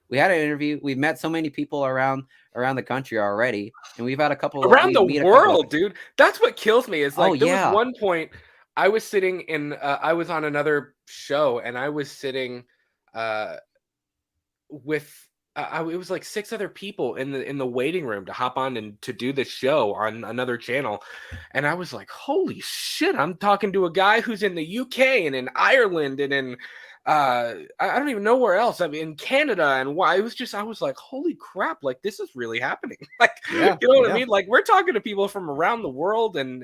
We had an interview. We've met so many people around the country already, and we've had a couple around the world, dude. That's what kills me. Is like there was one point I was sitting in. I was on another show, and I was sitting with it was like 6 other people in the waiting room to hop on and to do the show on another channel, and I was like, "Holy shit! I'm talking to a guy who's in the UK and in Ireland and in I don't even know where else. I mean, in Canada and why it was just I was like, "Holy crap! Like this is really happening." Like Yeah, you know what I yeah. mean? Like we're talking to people from around the world and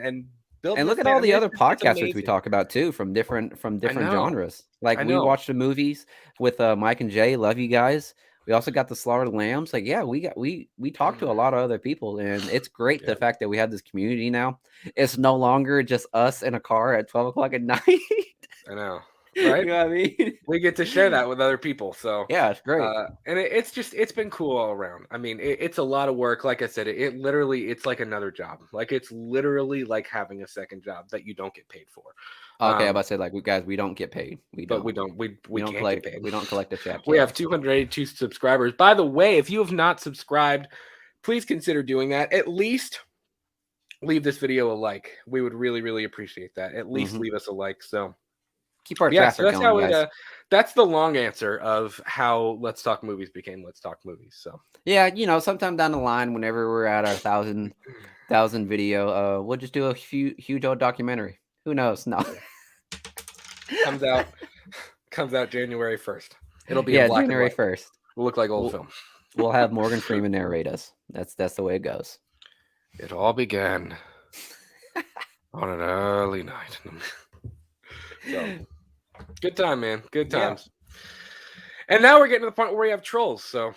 building And look this at all thing. I the mean, other it's podcasters we amazing. talk about too, from different I know, genres. Like I we know, watched the movies with Mike and Jay. Love you guys. We also got the Slaughtered Lambs. Like, yeah, we talked to a lot of other people, and it's great yeah, the fact that we have this community now. It's no longer just us in a car at 12 o'clock at night. I know, You right? know what I mean? We get to share that with other people. So, Yeah, it's great. and it's just it's been cool all around. I mean, it's a lot of work. Like I said, it literally it's like another job. Like it's literally like having a second job that you don't get paid for. Okay, I about Um, to say like we guys, we don't get paid. We but don't. we can't get paid. We don't collect a check. We Yeah. have 282 subscribers. By the way, if you have not subscribed, please consider doing that. At least leave this video a like. We would really, really appreciate that. At least Hmm. leave us a like. So Keep our yeah, so traffic that's going, how it. guys. That's the long answer of how Let's Talk Movies became Let's Talk Movies. So Yeah, sometime down the line, whenever we're at our thousand video, we'll just do a huge old documentary. Who knows? No. comes out comes out January 1st. It'll be in Yeah, black and January white. 1st. It'll look like old We'll, film. we'll have Morgan Freeman narrate us. That's the way it goes. It all began on an early night. So good time, man. Good Yeah. times. And now we're getting to the point where we have trolls. So,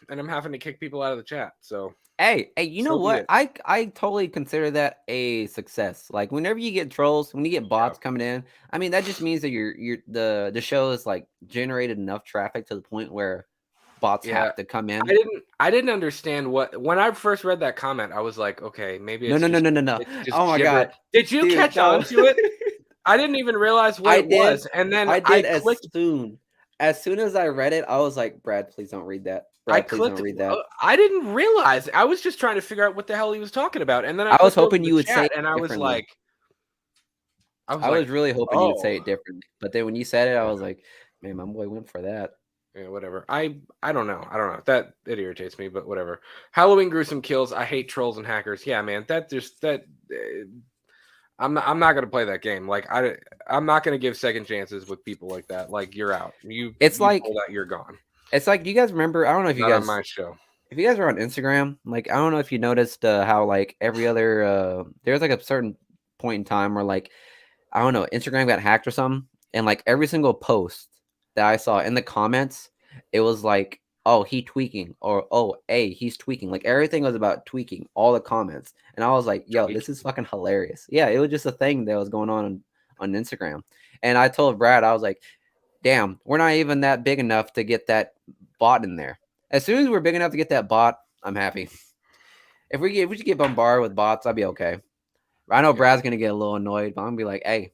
and I'm having to kick people out of the chat. So, Hey, you know So be what? it. I totally consider that a success. Like whenever you get trolls, when you get bots coming in, I mean that just means that the show is like generated enough traffic to the point where bots yeah, have to come in. I didn't understand what when I first read that comment. I was like, okay, maybe No, it's no, no, just no, no, no. it's just Oh my gibberish. god. Did you Dude, catch no. on to it? I didn't even realize what I it did. was, and then I did clicked. as soon as I read it, I was like, Brad, please don't read that. I Brad, please don't clicked. read that. I didn't realize. I was just trying to figure out what the hell he was talking about, and then I I was clicked over hoping the you would say chat, it and I was differently. like, I was really hoping you would say oh. it differently. But then when you said it, I was like, man, my boy went for that. Yeah, whatever. I don't know. I don't know. That it irritates me, but whatever. Halloween gruesome kills. I hate trolls and hackers. Yeah, man. That just that. I'm not gonna play that game. Like I'm not gonna give second chances with people like that. Like you're out. It's you like pull that you're gone. It's like, do you guys remember? I don't know if you Not on guys, my show. if you guys are on Instagram, like I don't know if you noticed how like every other there's like a certain point in time where like I don't know, Instagram got hacked or something, and like every single post that I saw in the comments, it was like, oh, he tweaking, or oh, hey, he's tweaking. Like everything was about tweaking, all the comments, and I was like, yo, this is fucking hilarious. Yeah, it was just a thing that was going on Instagram, and I told Brad, I was like, damn, we're not even that big enough to get that bot in there. As soon as we're big enough to get that bot, I'm happy. If we just get bombarded with bots, I'll be okay. I know Brad's gonna get a little annoyed, but I'm gonna be like, hey,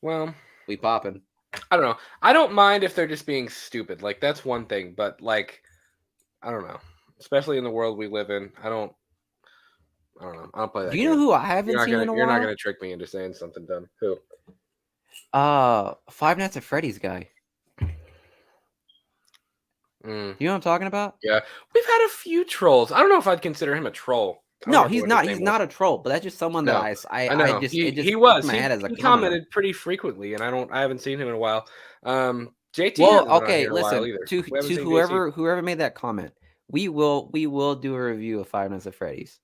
well, we popping. I don't know. I don't mind if they're just being stupid. Like that's one thing, but like I don't know. Especially in the world we live in, I don't know. I don't play that. Do you know who I haven't seen in a You're not while? gonna trick me into saying something dumb. Who? Five Nights at Freddy's guy. You know what I'm talking about? Yeah, we've had a few trolls. I don't know if I'd consider him a troll. No, he's not. He's not a troll, but that's just someone that I know. Just He it just was. my head as a he commenter. commented pretty frequently, and I haven't seen him in a while. JT. Well, okay, listen to whoever made that comment. We will do a review of Five Nights at Freddy's.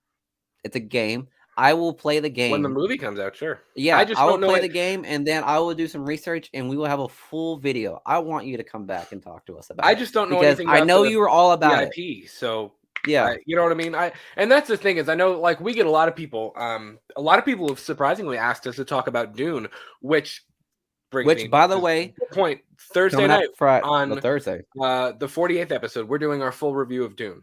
It's a game. I will play the game when the movie comes out. Sure. Yeah, I will play the game, and then I will do some research, and we will have a full video. I want you to come back and talk to us about it. I just don't know because anything about I know you were all about VIP, it. So yeah, you know what I mean. And that's the thing is I know like we get a lot of people. A lot of people have surprisingly asked us to talk about Dune, which by the way, point Thursday night on Thursday, the 48th episode, we're doing our full review of Dune.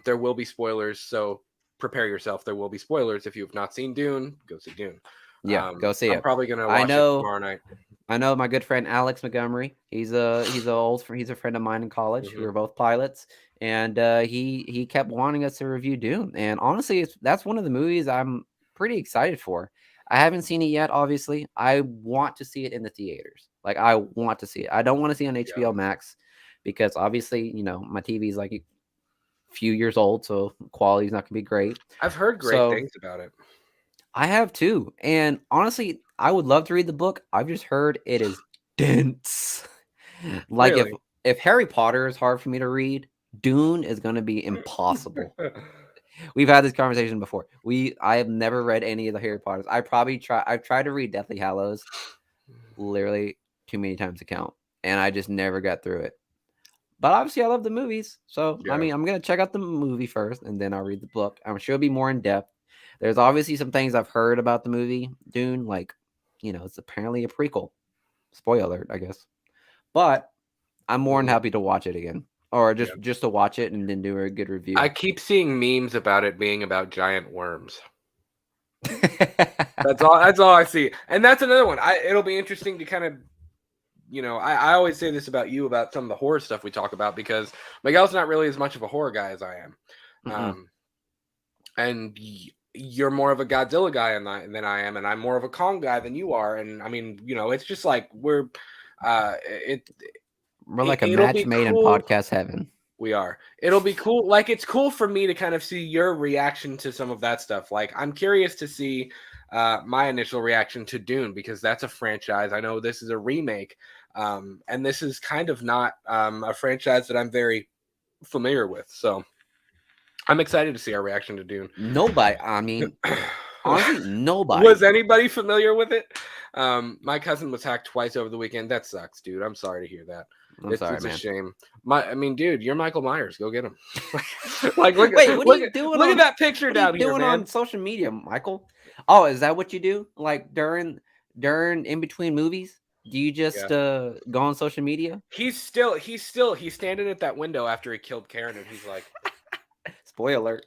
There will be spoilers, so prepare yourself. There will be spoilers. If you have not seen Dune, go see Dune. Yeah, go see it. I'm probably gonna watch it tomorrow night. I know my good friend Alex Montgomery. He's a friend of mine in college. We were both pilots, and he kept wanting us to review Dune. And honestly, that's one of the movies I'm pretty excited for. I haven't seen it yet. Obviously, I want to see it in the theaters. Like I want to see it. I don't want to see it on HBO Max because obviously, my TV is like few years old, so quality's not gonna be great. I've heard great So things about it. I have too, and honestly, I would love to read the book. I've just heard it is dense. Like Really? if Harry Potter is hard for me to read, Dune is gonna be impossible. We've had this conversation before. I have never read any of the Harry Potters. I've tried to read Deathly Hallows literally too many times to count, and I just never got through it. But obviously I love the movies. So I Yeah. mean, I'm gonna check out the movie first and then I'll read the book. I'm sure it'll be more in depth. There's obviously some things I've heard about the movie Dune, like, it's apparently a prequel. Spoiler alert, I guess. But I'm more than happy to watch it again. Or just to watch it and then do a good review. I keep seeing memes about it being about giant worms. That's all I see. And that's another one. It'll be interesting to kind of, I always say this about you, about some of the horror stuff we talk about, because Miguel's not really as much of a horror guy as I am. And you're more of a Godzilla guy than I am, and I'm more of a Kong guy than you are. And I mean, it's just like we're like a match made in podcast heaven. We are. It'll be cool. Like, it's cool for me to kind of see your reaction to some of that stuff. Like, I'm curious to see my initial reaction to Dune, because that's a franchise. I know this is a remake, and this is kind of not a franchise that I'm very familiar with. So I'm excited to see our reaction to Dune. Nobody, I mean, honestly, nobody. Was anybody familiar with it? My cousin was hacked twice over the weekend. That sucks, dude. I'm sorry to hear that. It's a shame. Dude, you're Michael Myers. Go get him. Like, look Wait, what are you doing? Look at that picture down here, man. On social media, Michael? Oh, is that what you do? Like during in between movies? Do you just go on social media? He's standing at that window after he killed Karen, and he's like, spoiler alert.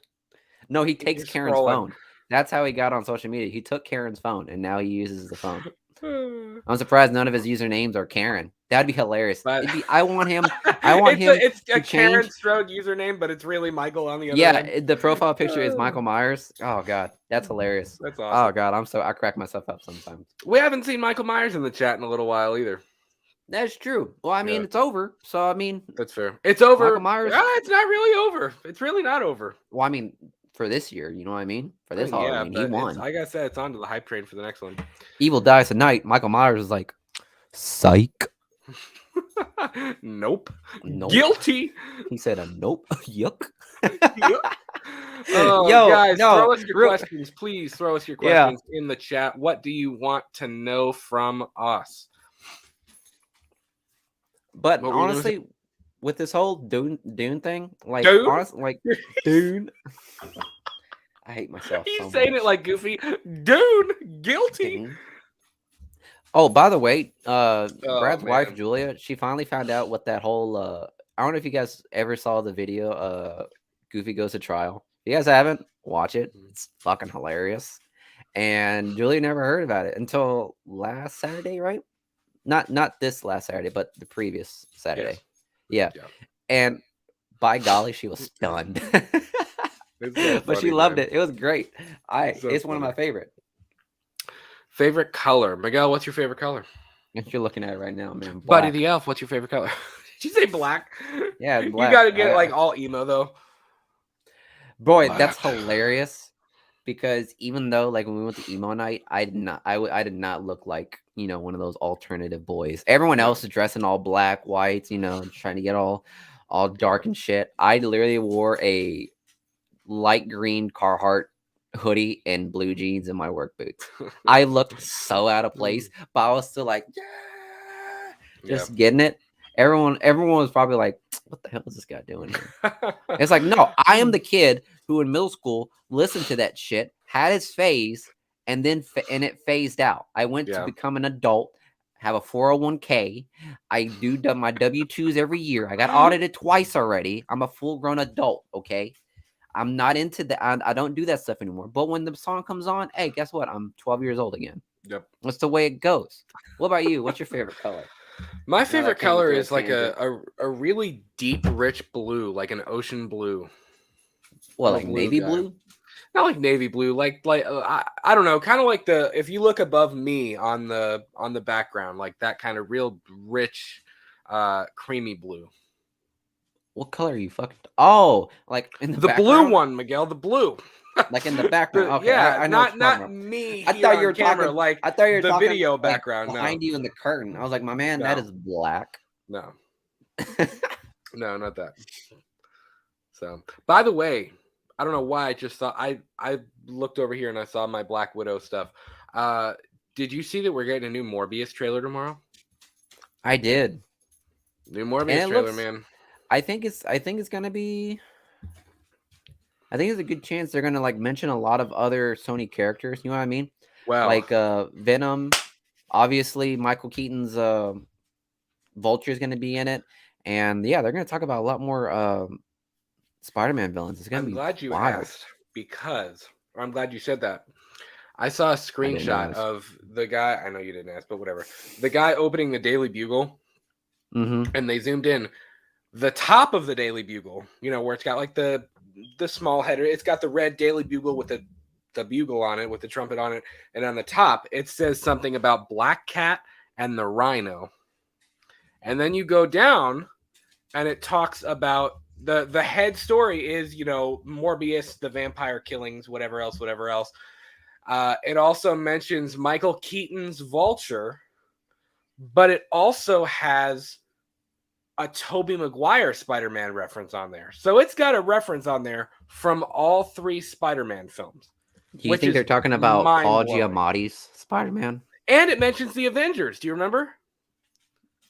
No, he takes Karen's phone. That's how he got on social media. He took Karen's phone, and now he uses the phone. I'm surprised none of his usernames are Karen. That'd be hilarious. I want him. It's a Karen Strode username, but it's really Michael on the other end. Yeah, the profile picture is Michael Myers. Oh god, that's hilarious. That's awesome. Oh god, I crack myself up sometimes. We haven't seen Michael Myers in the chat in a little while either. That's true. Well, I mean, it's over. So I mean, that's fair. It's over. Michael Myers. It's not really over. It's really not over. Well, I mean, for this year, you know what I mean? For this Halloween, he won. Like I said, it's on to the hype train for the next one. Evil dies tonight. Michael Myers is like, psych. Nope. Guilty. He said a nope. Yuck. Yo, guys, throw us your questions. Please throw us your questions in the chat. What do you want to know from us? But honestly, with this whole Dune thing, like honestly, like Dune. I hate myself. He's saying it like Goofy. Dune, guilty. Dune. Oh, by the way, Brad's wife Julia, she finally found out what that whole I don't know if you guys ever saw the video Goofy Goes to Trial. If you guys haven't, watch it. It's fucking hilarious. And Julia never heard about it until last Saturday, right? Not this last Saturday, but the previous Saturday. Yes. Yeah. And by golly, she was stunned. But she loved it. It was great. It's one of my favorite. Favorite color. Miguel, what's your favorite color? If you're looking at it right now, man. Black. Buddy the Elf, what's your favorite color? Did you say black? Yeah, black. You gotta get like all emo though. Boy, black. That's hilarious. Because even though like when we went to emo night, I did not look like, one of those alternative boys. Everyone else is dressing all black, whites, trying to get all dark and shit. I literally wore a light green Carhartt hoodie and blue jeans and my work boots. I looked so out of place, but I was still like, just getting it. Everyone was probably like, what the hell is this guy doing here? It's like, no, I am the kid who in middle school listened to that shit, had his phase, and then it phased out. I went to become an adult, have a 401k. I do my W-2s every year. I got audited twice already. I'm a full-grown adult, okay? I'm not into that. I don't do that stuff anymore. But when the song comes on, hey, guess what? I'm 12 years old again. Yep. That's the way it goes. What about you? What's your favorite color? My favorite color is like a really deep, rich blue, like an ocean blue. Well, like navy blue? Not like navy blue, like I don't know, kind of like if you look above me on the background, like that kind of real rich, creamy blue. What color are you fucking? Oh, like in the The blue background? one, Miguel, the blue. Like in the background. Okay, Yeah, I know what not you're talking not about. me I here thought you on were camera, talking. like I thought you were the talking video like background. No, behind you in the curtain. I was like, my man, that no, is black. no, no, not that. So, by the way, I don't know why I just saw. I looked over here and I saw my Black Widow stuff. Did you see that we're getting a new Morbius trailer tomorrow? I did. New And Morbius it trailer, looks. man. I think it's gonna be. I think there's a good chance they're gonna like mention a lot of other Sony characters. You know what I mean? Well, Like Venom. Obviously, Michael Keaton's Vulture is gonna be in it, and yeah, they're gonna talk about a lot more Spider-Man villains. It's gonna I'm be glad you wild. asked because, or I'm glad you said that. I saw a I didn't screenshot ask. of the guy. I know you didn't ask, but whatever. The guy opening the Daily Bugle, Mm-hmm. and they zoomed in the top of the Daily Bugle. You know where it's got like the small header. It's got the red Daily Bugle with the bugle on it with the trumpet on it, and on the top it says something about Black Cat and the Rhino. And then you go down, and it talks about the head story is Morbius, the vampire killings, whatever else. It also mentions Michael Keaton's Vulture, but it also has a Tobey Maguire Spider-Man reference on there. So it's got a reference on there from all 3 Spider-Man films. Do you Which think is they're talking about Paul mind-blowing. Giamatti's Spider-Man? And it mentions the Avengers. Do you remember?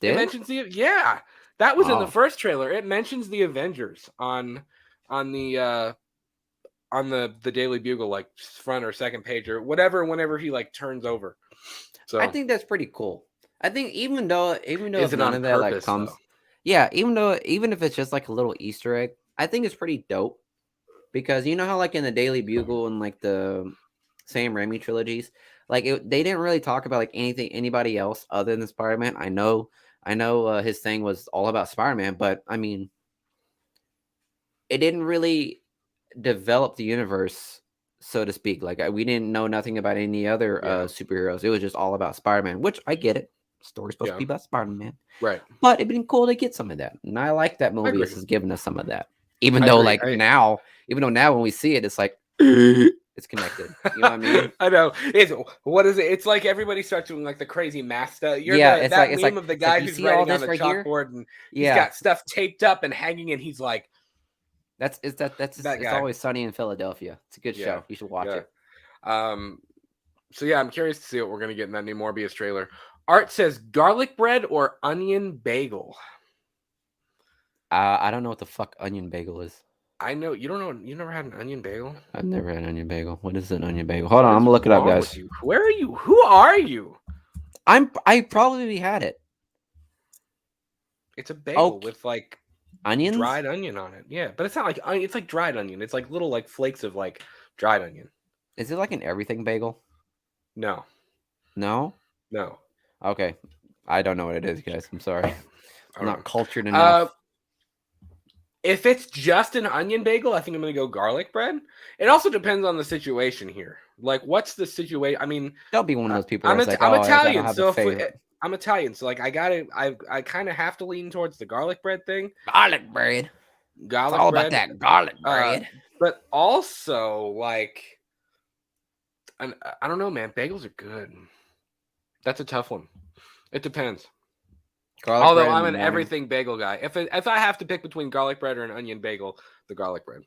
It Did? mentions yeah. That was in the Oh. first trailer. It mentions the Avengers on the Daily Bugle, like front or second page or whatever, whenever he like turns over. So I think that's pretty cool. I think even though is if it none on of that like purpose comes, though? yeah, even if it's just like a little Easter egg, I think it's pretty dope because you know how like in the Daily Bugle and like the Sam Raimi trilogies, like they didn't really talk about like anybody else other than Spider-Man. I know his thing was all about Spider-Man, but I mean, it didn't really develop the universe, so to speak. Like we didn't know nothing about any other Yeah. superheroes. It was just all about Spider-Man, which I get it. Story's supposed to be about Spider-Man, Right. but it'd been cool to get some of that, and I like that Mobius is giving us some of that. Even I though, agree. now when we see it, it's like it's connected. You know what I mean? I know. What is it? It's like everybody starts doing like the crazy math stuff. It's that like meme of the it's like, guy you who's see all writing on this the right here? chalkboard and he's Yeah, got stuff taped up and hanging, and he's like, that's that it's guy. Always Sunny in Philadelphia. It's a good show. You should watch it. So yeah, I'm curious to see what we're gonna get in that new Morbius trailer. Art says garlic bread or onion bagel. I don't know what the fuck onion bagel is. I know you don't know. You never had an onion bagel? I've never had onion bagel. What is an onion bagel? Hold on, I'm gonna look it up, guys. Where are you? Who are you? I probably had it. It's a bagel with like onions, dried onion on it. Yeah, but it's not like it's like dried onion. It's like little like flakes of like dried onion. Is it like an everything bagel? No. Okay, I don't know what it is, guys. I'm sorry. I'm not cultured enough. If it's just an onion bagel, I think I'm gonna go garlic bread. It also depends on the situation here. Like, what's the situation? I mean, don't be one of those people. I'm Italian, so I'm Italian, so like I kind of have to lean towards the garlic bread thing. Garlic bread. It's all about that garlic bread. But also, like, I don't know, man. Bagels are good. That's a tough one. It depends. Although I'm an everything bagel guy. If I have to pick between garlic bread or an onion bagel, the garlic bread.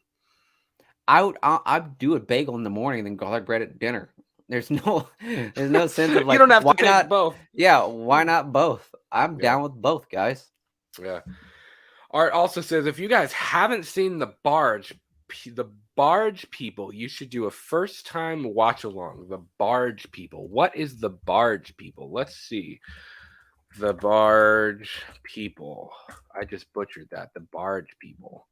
I'd do a bagel in the morning and then garlic bread at dinner. There's no sense of like you don't have why to pick not both. Yeah, why not both? I'm down with both, guys. Yeah. Art also says if you guys haven't seen the Barge People, you should do a first time watch along. The Barge People. What is the Barge People? Let's see. The Barge People. I just butchered that. The Barge People.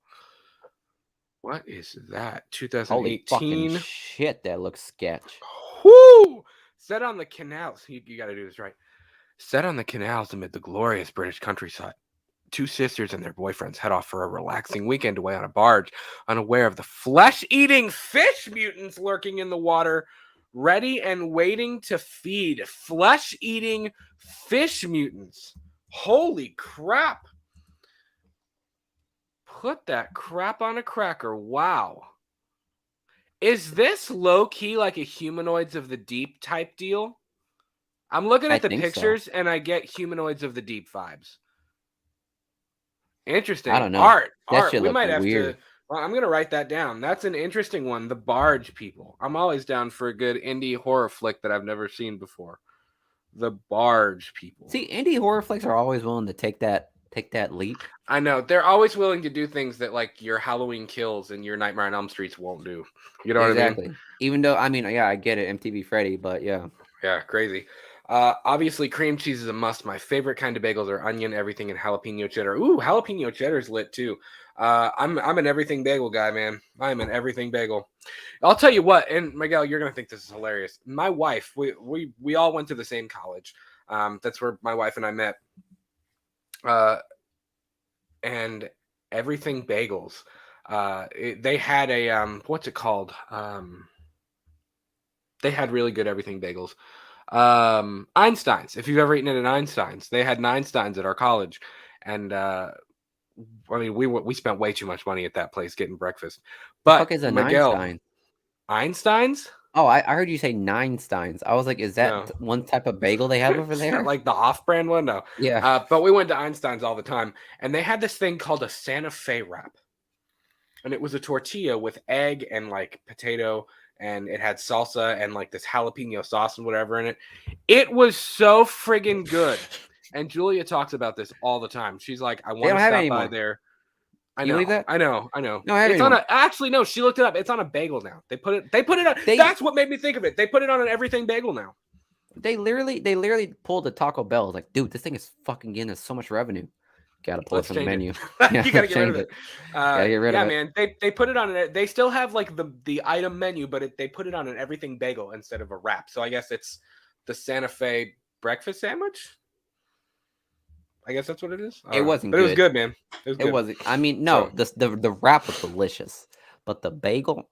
What is that? 2018. Holy fucking shit, that looks sketch. Whoo! Set on the canals. You got to do this right. Set on the canals amid the glorious British countryside. 2 sisters and their boyfriends head off for a relaxing weekend away on a barge, unaware of the flesh-eating fish mutants lurking in the water, ready and waiting to feed. Flesh-eating fish mutants. Holy crap. Put that crap on a cracker. Wow. Is this low key like a Humanoids of the Deep type deal? I'm looking I at the think so. pictures and I get Humanoids of the Deep vibes. I Interesting. don't know. Art. That Art. shit We looked might have to. weird. Well, I'm going to write that down. That's an interesting one. The Barge People. I'm always down for a good indie horror flick that I've never seen before. The Barge People. See, indie horror flicks are always willing to take that leap. I know. They're always willing to do things that like your Halloween Kills and your Nightmare on Elm Streets won't do. You know what I mean? Exactly. Even though, I mean, yeah, I get it, MTV Freddy, but yeah. Yeah, crazy. Obviously, cream cheese is a must. My favorite kind of bagels are onion, everything, and jalapeno cheddar. Ooh, jalapeno cheddar's lit too. I'm an everything bagel guy, man. I'm an everything bagel. I'll tell you what, and Miguel, you're gonna think this is hilarious. My wife, we all went to the same college. That's where my wife and I met. And everything bagels. They had a what's it called? They had really good everything bagels. Einstein's. If you've ever eaten at an Einstein's, they had an Einstein's at our college, and I mean we spent way too much money at that place getting breakfast. The But fuck is a Miguel, Einstein? Einstein's? Oh, I heard you say Nine Steins. I was like, is that No. one type of bagel they have over It's there? not like the off-brand one, no. Yeah. But we went to Einstein's all the time, and they had this thing called a Santa Fe wrap, and it was a tortilla with egg and like potato, and it had salsa and like this jalapeno sauce and whatever in it. It was so friggin' good. And Julia talks about this all the time. She's like, I want don't to have it stop by anymore. there. I You know, believe that? I know. They don't have it It's on anymore. a actually no, she looked it up. It's on a bagel now. They put it on that's what made me think of it. They put it on an everything bagel now. They literally pulled the Taco Bell. Like, dude, this thing is fucking getting us so much revenue. Gotta pull it from the menu. You gotta get rid of it. Gotta get rid of it. Man. They put it on it. They still have like the item menu, but they put it on an everything bagel instead of a wrap. So I guess it's the Santa Fe breakfast sandwich. I guess that's what it is. It wasn't but good. It was good, man. It was good. It wasn't. I mean, no, the wrap was delicious, but the bagel,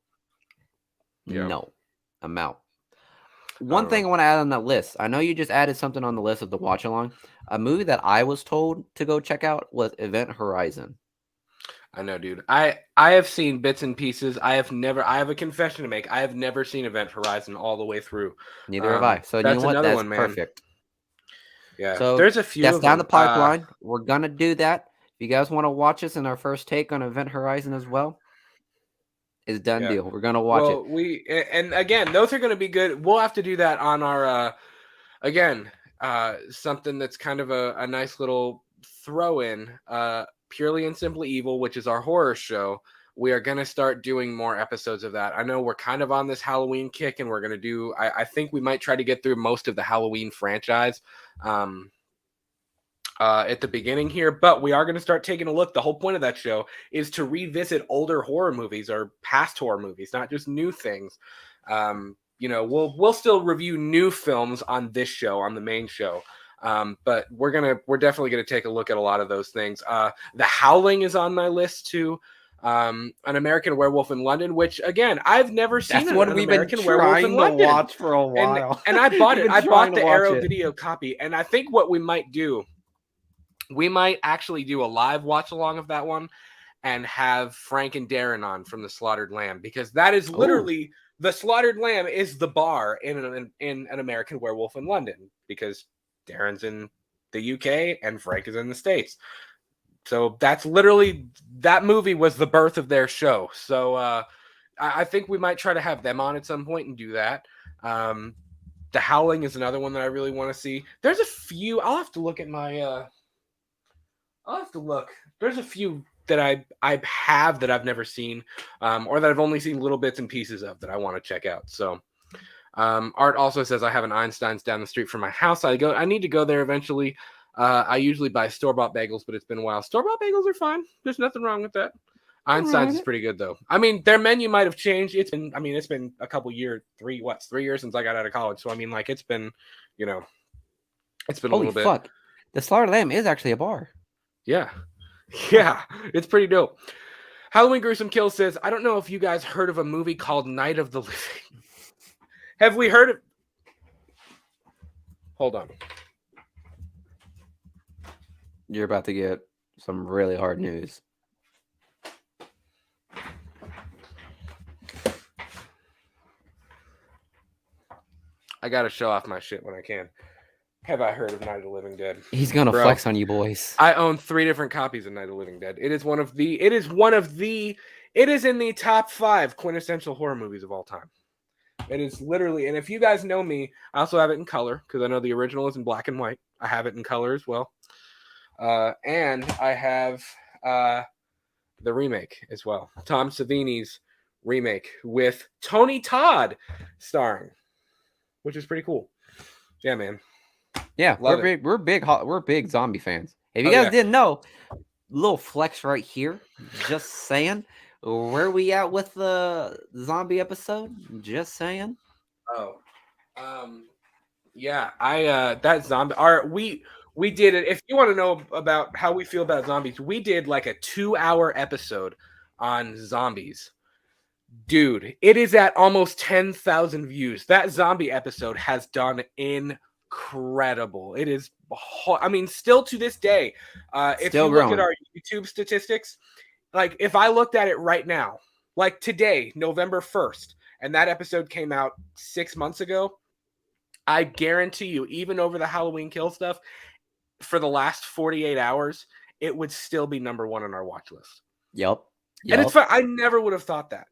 no, I'm out. One thing I want to add on that list. I know you just added something on the list of the watch along. A movie that I was told to go check out was Event Horizon. I know, dude. I have seen bits and pieces. I have a confession to make. I have never seen Event Horizon all the way through. Neither have I. So you know what? That's one, perfect. Yeah. So there's a few. That's down the pipeline. We're gonna do that. If you guys want to watch us in our first take on Event Horizon as well, it's done deal. We're gonna watch it. And again, those are gonna be good. We'll have to do that on our something that's kind of a nice little throw in. Purely and Simply Evil, which is our horror show. We are going to start doing more episodes of that. I know we're kind of on this Halloween kick, and we're going to do, I think we might try to get through most of the Halloween franchise at the beginning here, but we are going to start taking a look. The whole point of that show is to revisit older horror movies or past horror movies, not just new things. We'll still review new films on this show, on the main show. But we're definitely going to take a look at a lot of those things. The Howling is on my list too. An American Werewolf in London, which again, I've never seen. That's what we've been trying to watch for a while. And I bought it. I bought the Arrow Video copy. And I think what we might do, we might actually do a live watch along of that one and have Frank and Darren on from the Slaughtered Lamb, because that is literally the Slaughtered Lamb is the bar in an American Werewolf in London, because Darren's in the UK and Frank is in the States. So that's literally, that movie was the birth of their show. So I think we might try to have them on at some point and do that. The Howling is another one that I really want to see. There's a few, I'll have to look at my, There's a few that I have that I've never seen, or that I've only seen little bits and pieces of that I want to check out. So Art also says, I have an Einstein's down the street from my house. I need to go there eventually. I usually buy store-bought bagels, but it's been a while. Store-bought bagels are fine. There's nothing wrong with that. Einstein's is pretty good though. I mean, their menu might have changed. It's been a couple years, 3 years since I got out of college. So I mean, like, it's been, it's been a little bit. Holy fuck. The Slaughtered Lamb is actually a bar. Yeah. Yeah. It's pretty dope. Halloween Gruesome Kill says, I don't know if you guys heard of a movie called Night of the Living. Have we heard of? Hold on. You're about to get some really hard news. I gotta show off my shit when I can. Have I heard of Night of the Living Dead? He's gonna Bro, flex on you boys. I own 3 different copies of Night of the Living Dead. It is in the top 5 quintessential horror movies of all time. It is literally, and if you guys know me, I also have it in color because I know the original is in black and white. I have it in color as well. And I have the remake as well. Tom Savini's remake with Tony Todd starring, which is pretty cool. Yeah, man. Yeah, Love we're big zombie fans. If you guys didn't know, little flex right here. Just saying. Where we at with the zombie episode? Just saying. Oh, yeah. That zombie. We did it. If you want to know about how we feel about zombies, we did like a 2-hour episode on zombies. Dude, it is at almost 10,000 views. That zombie episode has done incredible. It is, I mean, still to this day, if you look at our YouTube statistics, like if I looked at it right now, like today, November 1st, and that episode came out 6 months ago, I guarantee you, even over the Halloween Kill stuff, for the last 48 hours, it would still be number 1 on our watch list. Yep. And it's fun. I never would have thought that.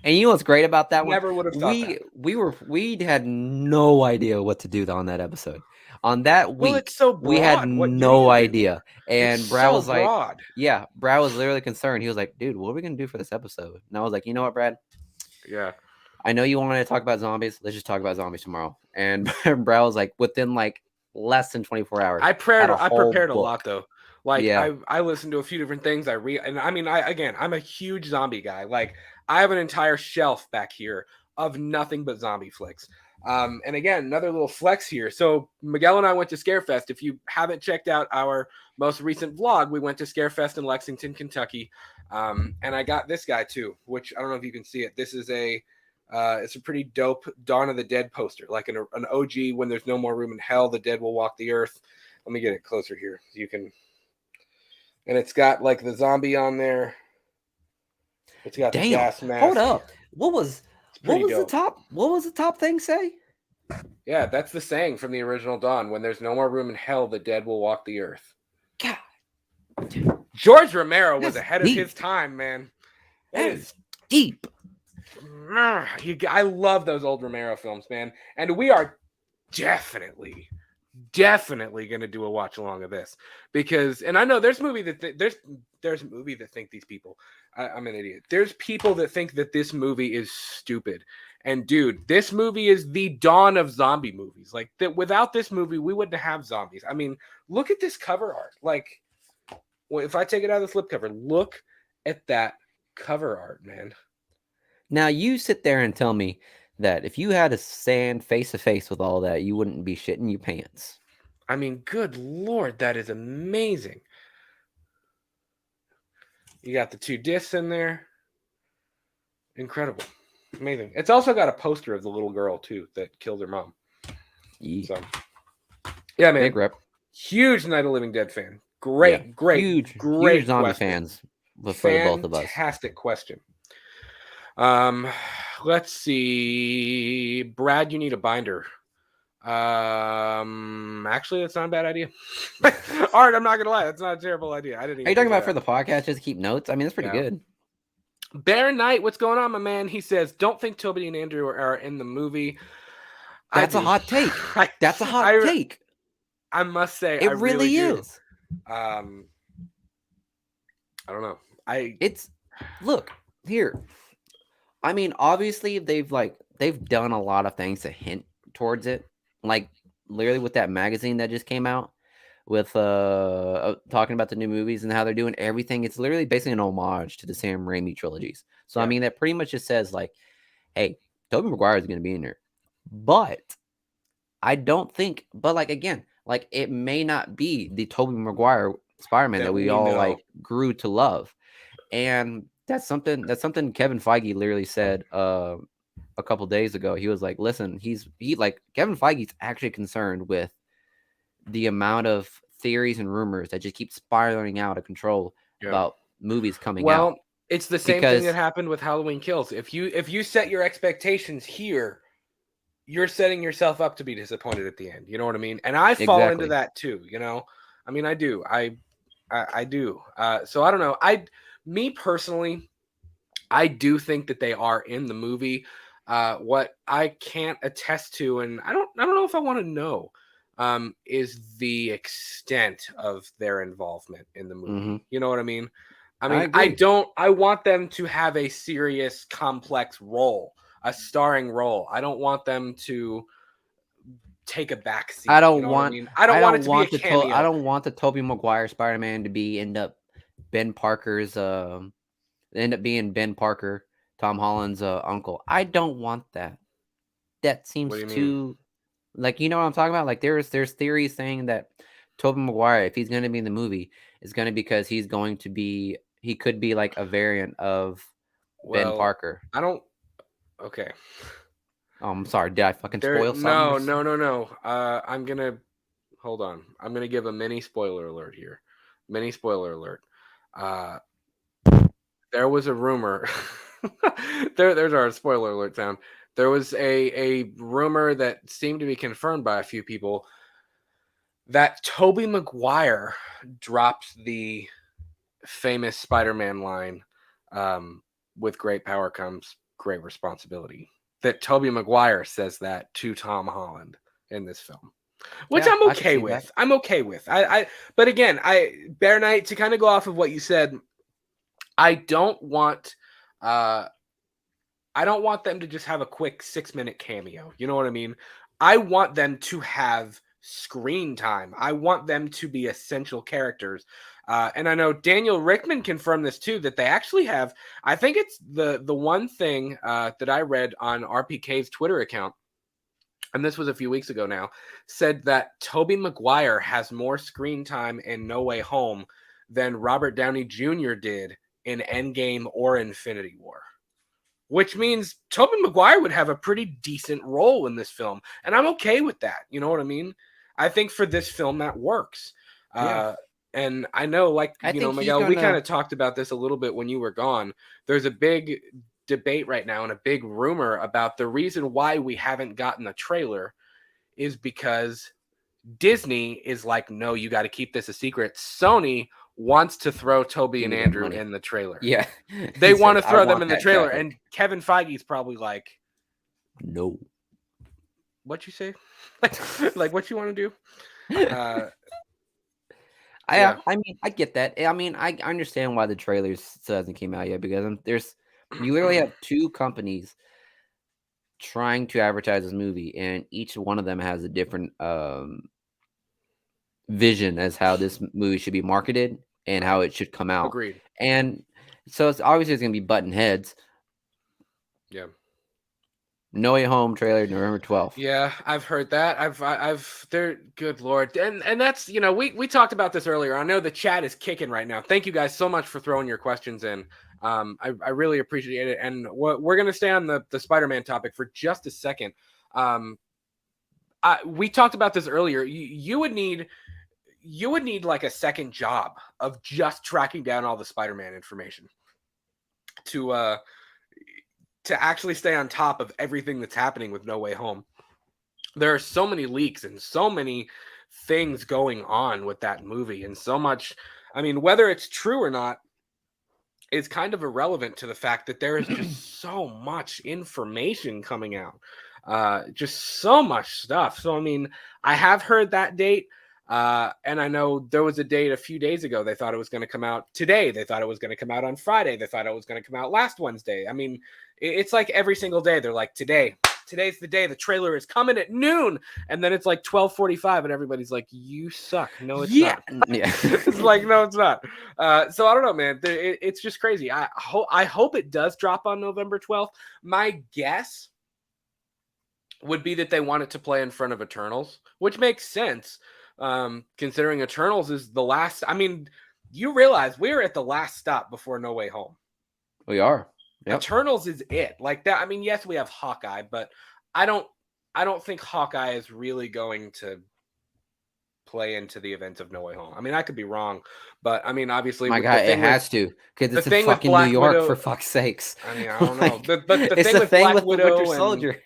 And you know what's great about that one? Never would have thought that. We had no idea what to do on that episode. On that week, it's so broad. We had no idea. And Brad was like, broad. Yeah, Brad was literally concerned. He was like, dude, what are we going to do for this episode? And I was like, you know what, Brad? Yeah. I know you wanted to talk about zombies. Let's just talk about zombies tomorrow. And Brad was like, within like less than 24 hours. I prepared a lot though. Like I listened to a few different things. I read, and I mean, I'm a huge zombie guy. Like I have an entire shelf back here of nothing but zombie flicks. And again, another little flex here. So Miguel and I went to Scarefest. If you haven't checked out our most recent vlog, we went to Scarefest in Lexington, Kentucky. And I got this guy too, which I don't know if you can see it. This is it's a pretty dope Dawn of the Dead poster, like an OG. When there's no more room in hell, the dead will walk the earth. Let me get it closer here. You can. And it's got like the zombie on there. It's got the gas mask. Hold up. What was the top thing say? Yeah, that's the saying from the original Dawn. When there's no more room in hell, the dead will walk the earth. God. George Romero was ahead of his time, man. That is deep. I love those old Romero films, man. And we are definitely going to do a watch along of this because, and I know there's movie that there's a movie that think these people. I'm an idiot. There's people that think that this movie is stupid. And dude, this movie is the dawn of zombie movies. Like that, without this movie, we wouldn't have zombies. I mean, look at this cover art. Like, well, if I take it out of the slipcover, look at that cover art, man. Now you sit there and tell me that if you had to stand face to face with all that, you wouldn't be shitting your pants. I mean, good Lord, that is amazing. You got the 2 discs in there. Incredible. Amazing. It's also got a poster of the little girl, too, that killed her mom. Yeah. So, yeah, man. Big rep. Huge Night of the Living Dead fan. Great. Huge zombie question. Fans for both of us. Fantastic question. Let's see. Brad, you need a binder. Actually, that's not a bad idea. Art, I'm not gonna lie, that's not a terrible idea. I didn't even. Are you talking about for the podcast? Just keep notes. I mean, that's pretty good. Bear Knight, what's going on, my man? He says, "Don't think Toby and Andrew are in the movie." That's a hot take. That's a hot take. I must say, it really is. I don't know. Look here. I mean, obviously they've done a lot of things to hint towards it. Like literally with that magazine that just came out with talking about the new movies and how they're doing everything. It's literally basically an homage to the Sam Raimi trilogies. So I mean, that pretty much just says like, hey, Tobey Maguire is going to be in there. But I don't think, but like again, like it may not be the Tobey Maguire Spider-Man that we all like grew to love. And that's something Kevin Feige literally said a couple days ago. He was like, listen, Kevin Feige's actually concerned with the amount of theories and rumors that just keep spiraling out of control about movies coming out. Well, it's the same thing that happened with Halloween Kills. If you set your expectations here, you're setting yourself up to be disappointed at the end. You know what I mean? And I fall into that too. You know, I mean, I do. I do. So I don't know. Me personally, I do think that they are in the movie. What I can't attest to, and I don't know if I want to know, is the extent of their involvement in the movie. Mm-hmm. You know what I mean? I mean, I want them to have a serious, complex role, a starring role. I don't want them to take a back seat. I don't you know want. What I mean? I don't want it to be a cameo. I don't want the Tobey Maguire Spider-Man to end up Ben Parker's end up being Ben Parker, Tom Holland's uncle. I don't want that. That seems too like, you know what I'm talking about? Like there's theories saying that Tobey Maguire, if he's going to be in the movie, is going to because he could be like a variant of Ben Parker. I don't. Okay. Oh, I'm sorry. Did I fucking spoil something? No. I'm gonna hold on. I'm gonna give a mini spoiler alert here. Mini spoiler alert. There was a rumor. There's our spoiler alert sound. There was a rumor that seemed to be confirmed by a few people that Tobey Maguire dropped the famous Spider-Man line, with great power comes great responsibility. That Tobey Maguire says that to Tom Holland in this film, which I'm okay with. I'm okay with. But again, Bear Knight, to kind of go off of what you said, I don't want them to just have a quick 6-minute cameo. You know what I mean? I want them to have screen time. I want them to be essential characters. And I know Daniel Rickman confirmed this too, that they actually have, I think it's the one thing that I read on RPK's Twitter account, and this was a few weeks ago now, said that Tobey Maguire has more screen time in No Way Home than Robert Downey Jr. did in Endgame or Infinity War. Which means Tobey Maguire would have a pretty decent role in this film. And I'm okay with that. You know what I mean? I think for this film that works. Yeah. And I know, like, Miguel, we kind of talked about this a little bit when you were gone. There's a big debate right now and a big rumor about the reason why we haven't gotten a trailer is because Disney is like, no, you got to keep this a secret. Sony wants to throw Toby and Andrew in the trailer. Yeah. They want to throw them in the trailer. And Kevin Feige's probably like, no. What you say? Like what you want to do? I mean, I get that. I mean, I understand why the trailer still hasn't came out yet, because you literally have two companies trying to advertise this movie, and each one of them has a different vision as how this movie should be marketed and how it should come out. Agreed. And so it's obviously going to be button heads. Yeah. No Way Home trailer November 12th. Yeah, I've heard that. They're good Lord. And that's, we talked about this earlier. I know the chat is kicking right now. Thank you guys so much for throwing your questions in. I really appreciate it. And we're going to stay on the Spider-Man topic for just a second. We talked about this earlier. You would need like a second job of just tracking down all the Spider-Man information to actually stay on top of everything that's happening with No Way Home. There are so many leaks and so many things going on with that movie, and so much, I mean, whether it's true or not is kind of irrelevant to the fact that there is just so much information coming out. Just so much stuff. So, I mean, I have heard that date. And I know there was a date a few days ago. They thought it was going to come out today. They thought it was going to come out on Friday. They thought it was going to come out last Wednesday. I mean, it's like every single day they're like, today's the day. The trailer is coming at noon. And then it's like 12:45 and everybody's like, you suck. No, it's not. Yeah. It's like, no, it's not. So I don't know, man. It's just crazy. I hope it does drop on November 12th. My guess would be that they want it to play in front of Eternals, which makes sense. Considering Eternals is the last. I mean, you realize we're at the last stop before No Way Home. We are. Yep. Eternals is it. Like that. I mean, yes, we have Hawkeye, but I don't think Hawkeye is really going to play into the events of No Way Home. I mean, I could be wrong, but I mean, obviously, my God, it has to, because it's in fucking New York, for fuck's sakes. I mean, I don't know. But the it's thing with Black Widow Winter Soldier.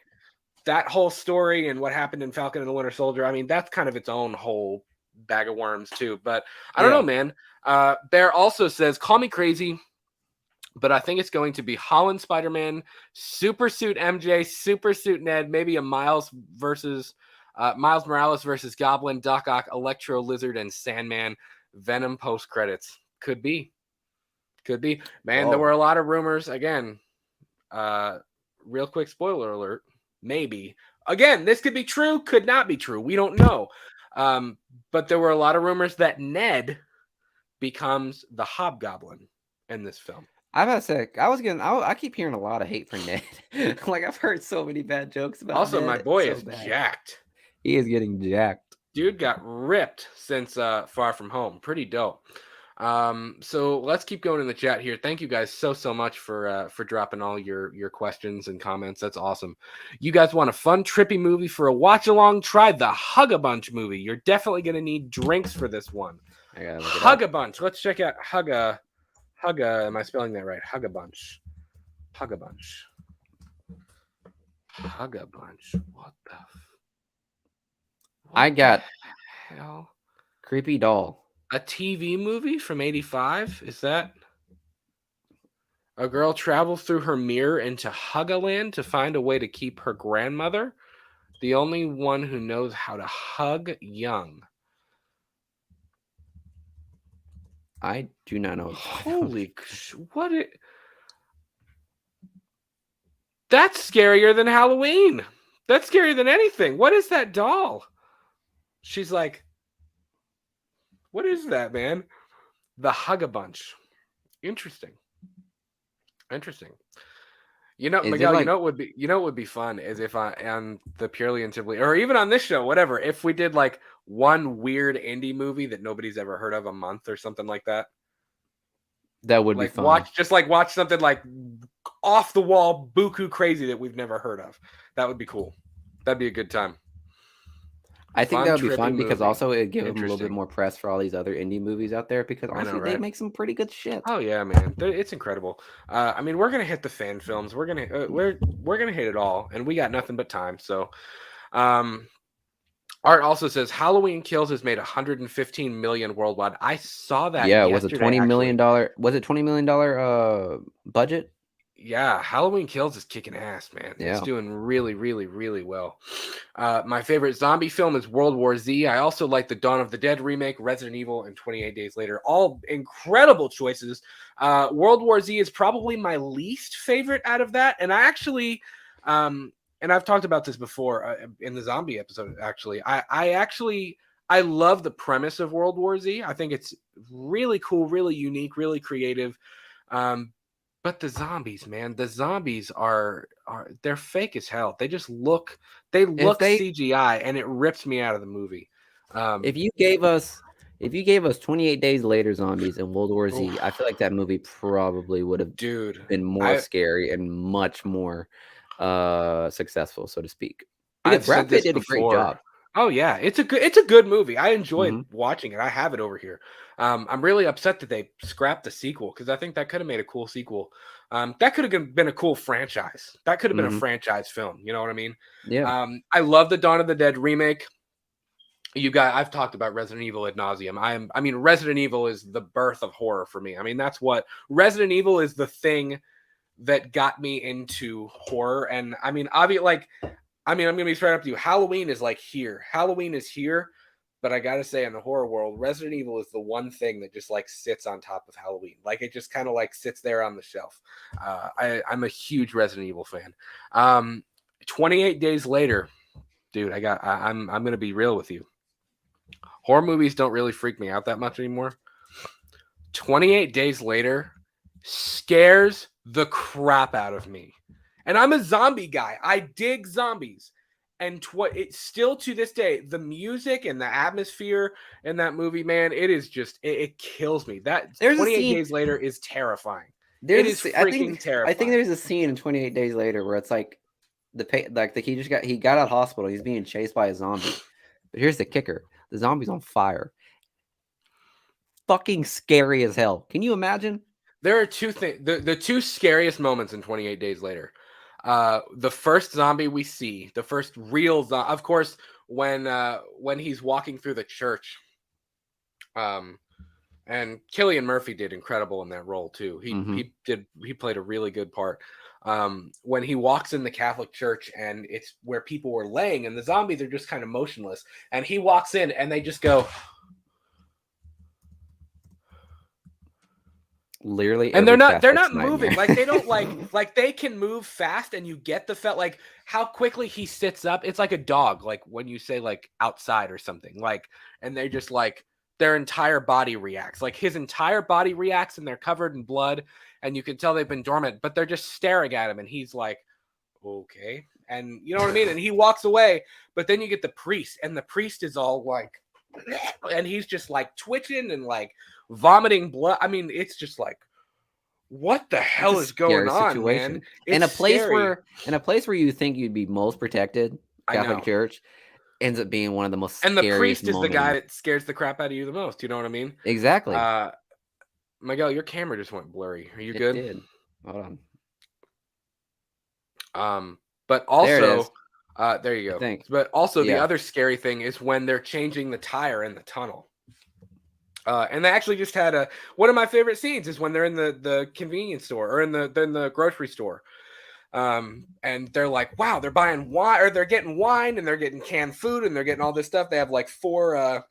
that whole story and what happened in Falcon and the Winter Soldier, I mean, that's kind of its own whole bag of worms too. But I don't know, man. Bear also says, call me crazy, but I think it's going to be Holland Spider-Man, Super Suit MJ, Super Suit Ned, maybe a Miles Morales versus Goblin, Doc Ock, Electro, Lizard, and Sandman. Venom post credits. Could be. Man, there were a lot of rumors. Again, real quick spoiler alert. Maybe. Again, this could be true, could not be true. We don't know. But there were a lot of rumors that Ned becomes the Hobgoblin in this film. I'm about to say, I keep hearing a lot of hate for Ned. Like, I've heard so many bad jokes about also, Ned. my boy is jacked. He is getting jacked. Dude got ripped since Far From Home. Pretty dope. So let's keep going in the chat here. Thank you guys so much for dropping all your questions and comments. That's awesome. You guys want a fun, trippy movie for a watch along? Try the Hug-a-Bunch movie. You're definitely gonna need drinks for this one. Hug-a-Bunch. Let's check out Hugga. Am I spelling that right? Hug-a-Bunch. Hug-a-Bunch. Hug-a-Bunch. What the? I got hell. Creepy Doll. A TV movie from 85? Is that? A girl travels through her mirror into Huggaland to find a way to keep her grandmother, the only one who knows how to hug young. I do not know. Holy, what it? That's scarier than Halloween. That's scarier than anything. What is that doll? She's like, what is that, man? The Hug-a-Bunch. Interesting. You know, Miguel, like, you know what would be fun is if on the Purely and Simply, or even on this show, whatever, if we did like one weird indie movie that nobody's ever heard of a month or something like that. That would like be fun. Watch something like off the wall, buku crazy that we've never heard of. That would be cool. That'd be a good time. I think that would be fun because also it'd give them a little bit more press for all these other indie movies out there because honestly, they make some pretty good shit. Oh yeah, man, it's incredible. I mean, we're gonna hit the fan films. We're gonna hit it all, and we got nothing but time. So, Art also says Halloween Kills has made 115 million worldwide. I saw that. Yeah, was it $20 million? Was it $20 million budget? Yeah, Halloween Kills is kicking ass, man. Yeah. It's doing really, really, really well. My favorite zombie film is World War Z. I also like the Dawn of the Dead remake, Resident Evil, and 28 Days Later. All incredible choices. World War Z is probably my least favorite out of that. And I actually, and I've talked about this before in the zombie episode, actually. I love the premise of World War Z. I think it's really cool, really unique, really creative. But the zombies, man, are they're fake as hell. They just look CGI, and it rips me out of the movie. If you gave us 28 Days Later zombies in World War Z, I feel like that movie probably would have been more scary and much more successful, so to speak. Because Brad Pitt did a great job. Oh yeah, it's a good movie. I enjoyed watching it. I have it over here. I'm really upset that they scrapped the sequel because I think that could have made a cool sequel. That could have been a cool franchise. That could have been a franchise film. You know what I mean? Yeah. I love the Dawn of the Dead remake. I've talked about Resident Evil ad nauseum. I mean, Resident Evil is the birth of horror for me. I mean, that's what Resident Evil is, the thing that got me into horror. And I mean, I'm going to be straight up to you. Halloween is like here. Halloween is here. But I got to say, in the horror world, Resident Evil is the one thing that just like sits on top of Halloween. Like it just kind of like sits there on the shelf. I'm a huge Resident Evil fan. 28 Days Later, dude, I'm going to be real with you. Horror movies don't really freak me out that much anymore. 28 Days Later scares the crap out of me. And I'm a zombie guy. I dig zombies. And it's still to this day, the music and the atmosphere in that movie, man, it is just, it kills me. That 28 Days Later is terrifying. It is freaking terrifying. I think there's a scene in 28 Days Later where it's like, he got out of hospital. He's being chased by a zombie. But here's the kicker. The zombie's on fire. Fucking scary as hell. Can you imagine? There are two things. The two scariest moments in 28 Days Later. The first zombie we see, the first real zombie, of course, when he's walking through the church, and Cillian Murphy did incredible in that role too. He played a really good part. When he walks in the Catholic Church and it's where people were laying and the zombies are just kind of motionless, and he walks in and they just go literally, and they're not moving. Like they don't like they can move fast, and you get the felt like how quickly he sits up. It's like a dog, like when you say like outside or something, like, and they just like their entire body reacts, like his entire body reacts, and they're covered in blood, and you can tell they've been dormant, but they're just staring at him, and he's like, okay, and you know what I mean, and he walks away. But then you get the priest, and the priest is all like, and he's just like twitching and like vomiting blood. I mean, it's just like, what the hell is going on, man? It's in a place scary. where you think you'd be most protected, Catholic Church ends up being one of the most and the priest is moments. the guy that scares the crap out of you the most. You know what I mean? Exactly. Miguel, your camera just went blurry. Are you It good? Did. Hold on. But also, there you go. Thanks. But also, the other scary thing is when they're changing the tire in the tunnel. And they actually just had one of my favorite scenes is when they're in the convenience store or in the grocery store. And they're like, wow, they're buying wine, or they're getting wine, and they're getting canned food, and they're getting all this stuff. They have like four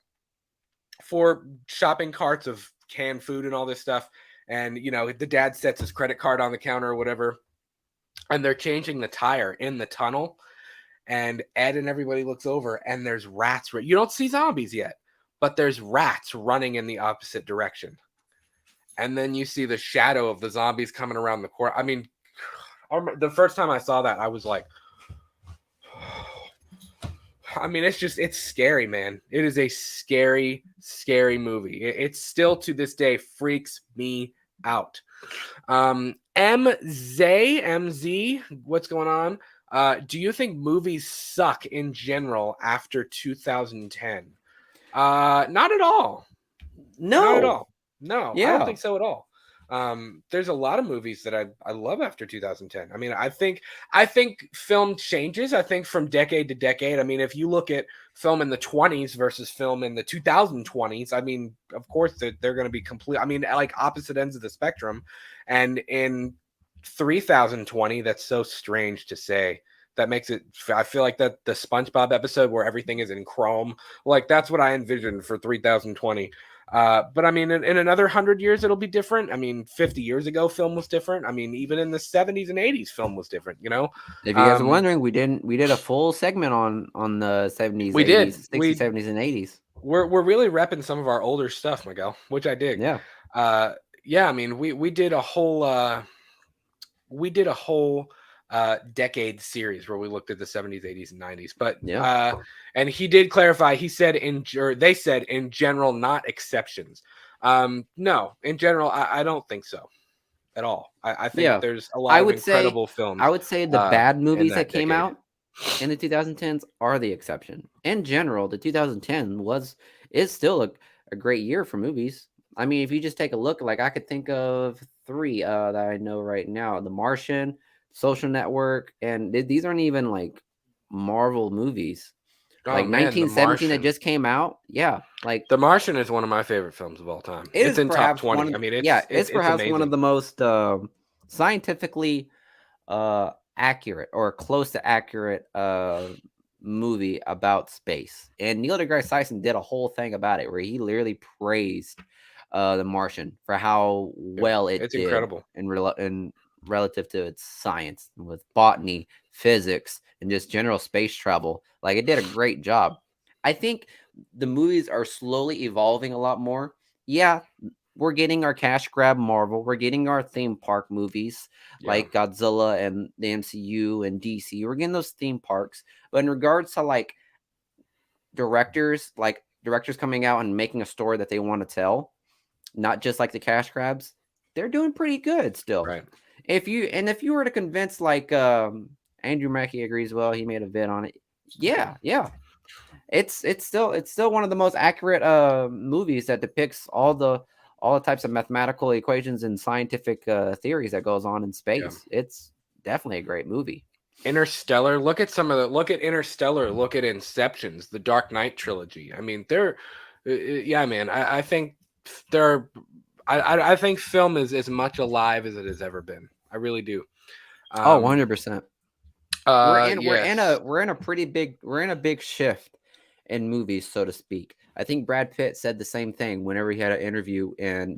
shopping carts of canned food and all this stuff. And, you know, the dad sets his credit card on the counter or whatever, and they're changing the tire in the tunnel. And Ed and everybody looks over, and there's rats. You don't see zombies yet, but there's rats running in the opposite direction. And then you see the shadow of the zombies coming around the corner. I mean, the first time I saw that, I was like, I mean, it's scary, man. It is a scary, scary movie. It still to this day freaks me out. MZ, what's going on? Do you think movies suck in general after 2010? Not at all. No. Not at all. No, yeah. I don't think so at all. There's a lot of movies that I love after 2010. I mean, I think film changes. I think from decade to decade. I mean, if you look at film in the 20s versus film in the 2020s, I mean, of course they're going to be complete. I mean, like opposite ends of the spectrum. And in 3020, that's so strange to say. That makes it, I feel like that the SpongeBob episode where everything is in chrome, like that's what I envisioned for 3020. But I mean, in another 100 years, it'll be different. I mean, 50 years ago, film was different. I mean, even in the 70s and 80s, film was different, you know? If you guys are wondering, we did a full segment on the 70s, we 80s, 60s, 70s, and 80s. We're really repping some of our older stuff, Miguel, which I dig. Yeah. Yeah, I mean, we did a whole decade series where we looked at the 70s, 80s, and 90s. But and he did clarify. He said they said in general, not exceptions. No, in general, I don't think so at all. I think there's a lot of incredible films. I would say the bad movies that came out in the 2010s are the exception. In general, the 2010 is still a great year for movies. I mean, if you just take a look, like I could think of 3 that I know right now: The Martian, Social Network, and these aren't even like Marvel movies. Like 1917 that just came out. Yeah, like The Martian is one of my favorite films of all time. It's in top 20. I mean, it's perhaps amazing. One of the most scientifically accurate or close to accurate movie about space. And Neil deGrasse Tyson did a whole thing about it where he literally praised The Martian for how well it did. Incredible in relative to its science with botany, physics, and just general space travel. Like, it did a great job. I think the movies are slowly evolving a lot more. Yeah, we're getting our cash grab Marvel. We're getting our theme park movies like Godzilla and the MCU and DC. We're getting those theme parks. But in regards to like directors coming out and making a story that they want to tell, not just like the cash grabs, they're doing pretty good still. Right. If you were to convince like Andrew Mackie agrees, well, he made a vid on it. Yeah. It's still one of the most accurate movies that depicts all the types of mathematical equations and scientific theories that goes on in space. Yeah. definitely a great movie. Interstellar. Look at Interstellar. Look at Inceptions, the Dark Knight trilogy. I mean, yeah, man. I think there. I think film is as much alive as it has ever been. I really do. Oh, 100%. Yes. We're in a pretty big shift in movies, so to speak. I think Brad Pitt said the same thing whenever he had an interview and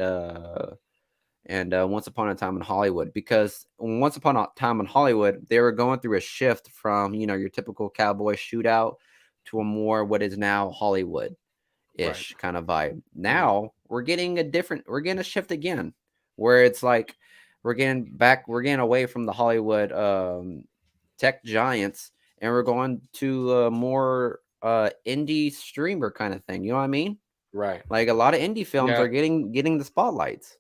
Once Upon a Time in Hollywood, because Once Upon a Time in Hollywood, they were going through a shift from, your typical cowboy shootout to a more what is now Hollywood-ish kind of vibe. Now we're getting a shift again, where it's like we're getting away from the Hollywood tech giants, and we're going to a more indie streamer kind of thing. You know what I mean? Right. Like a lot of indie films are getting the spotlights.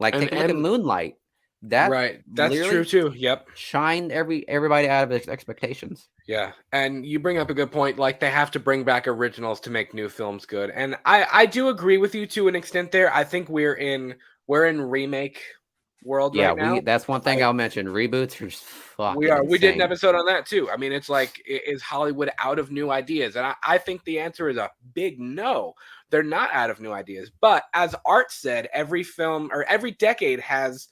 Like take a look at Moonlight. That's true too. Yep. Shined everybody out of its expectations. Yeah, and you bring up a good point. Like they have to bring back originals to make new films good, and I do agree with you to an extent there. I think we're in remake world right now. That's one thing I'll mention. Reboots are fucking we insane. did an episode on that too. I mean, it's like, is Hollywood out of new ideas? And I think the answer is a big no. They're not out of new ideas. But as Art said, every film or every decade has,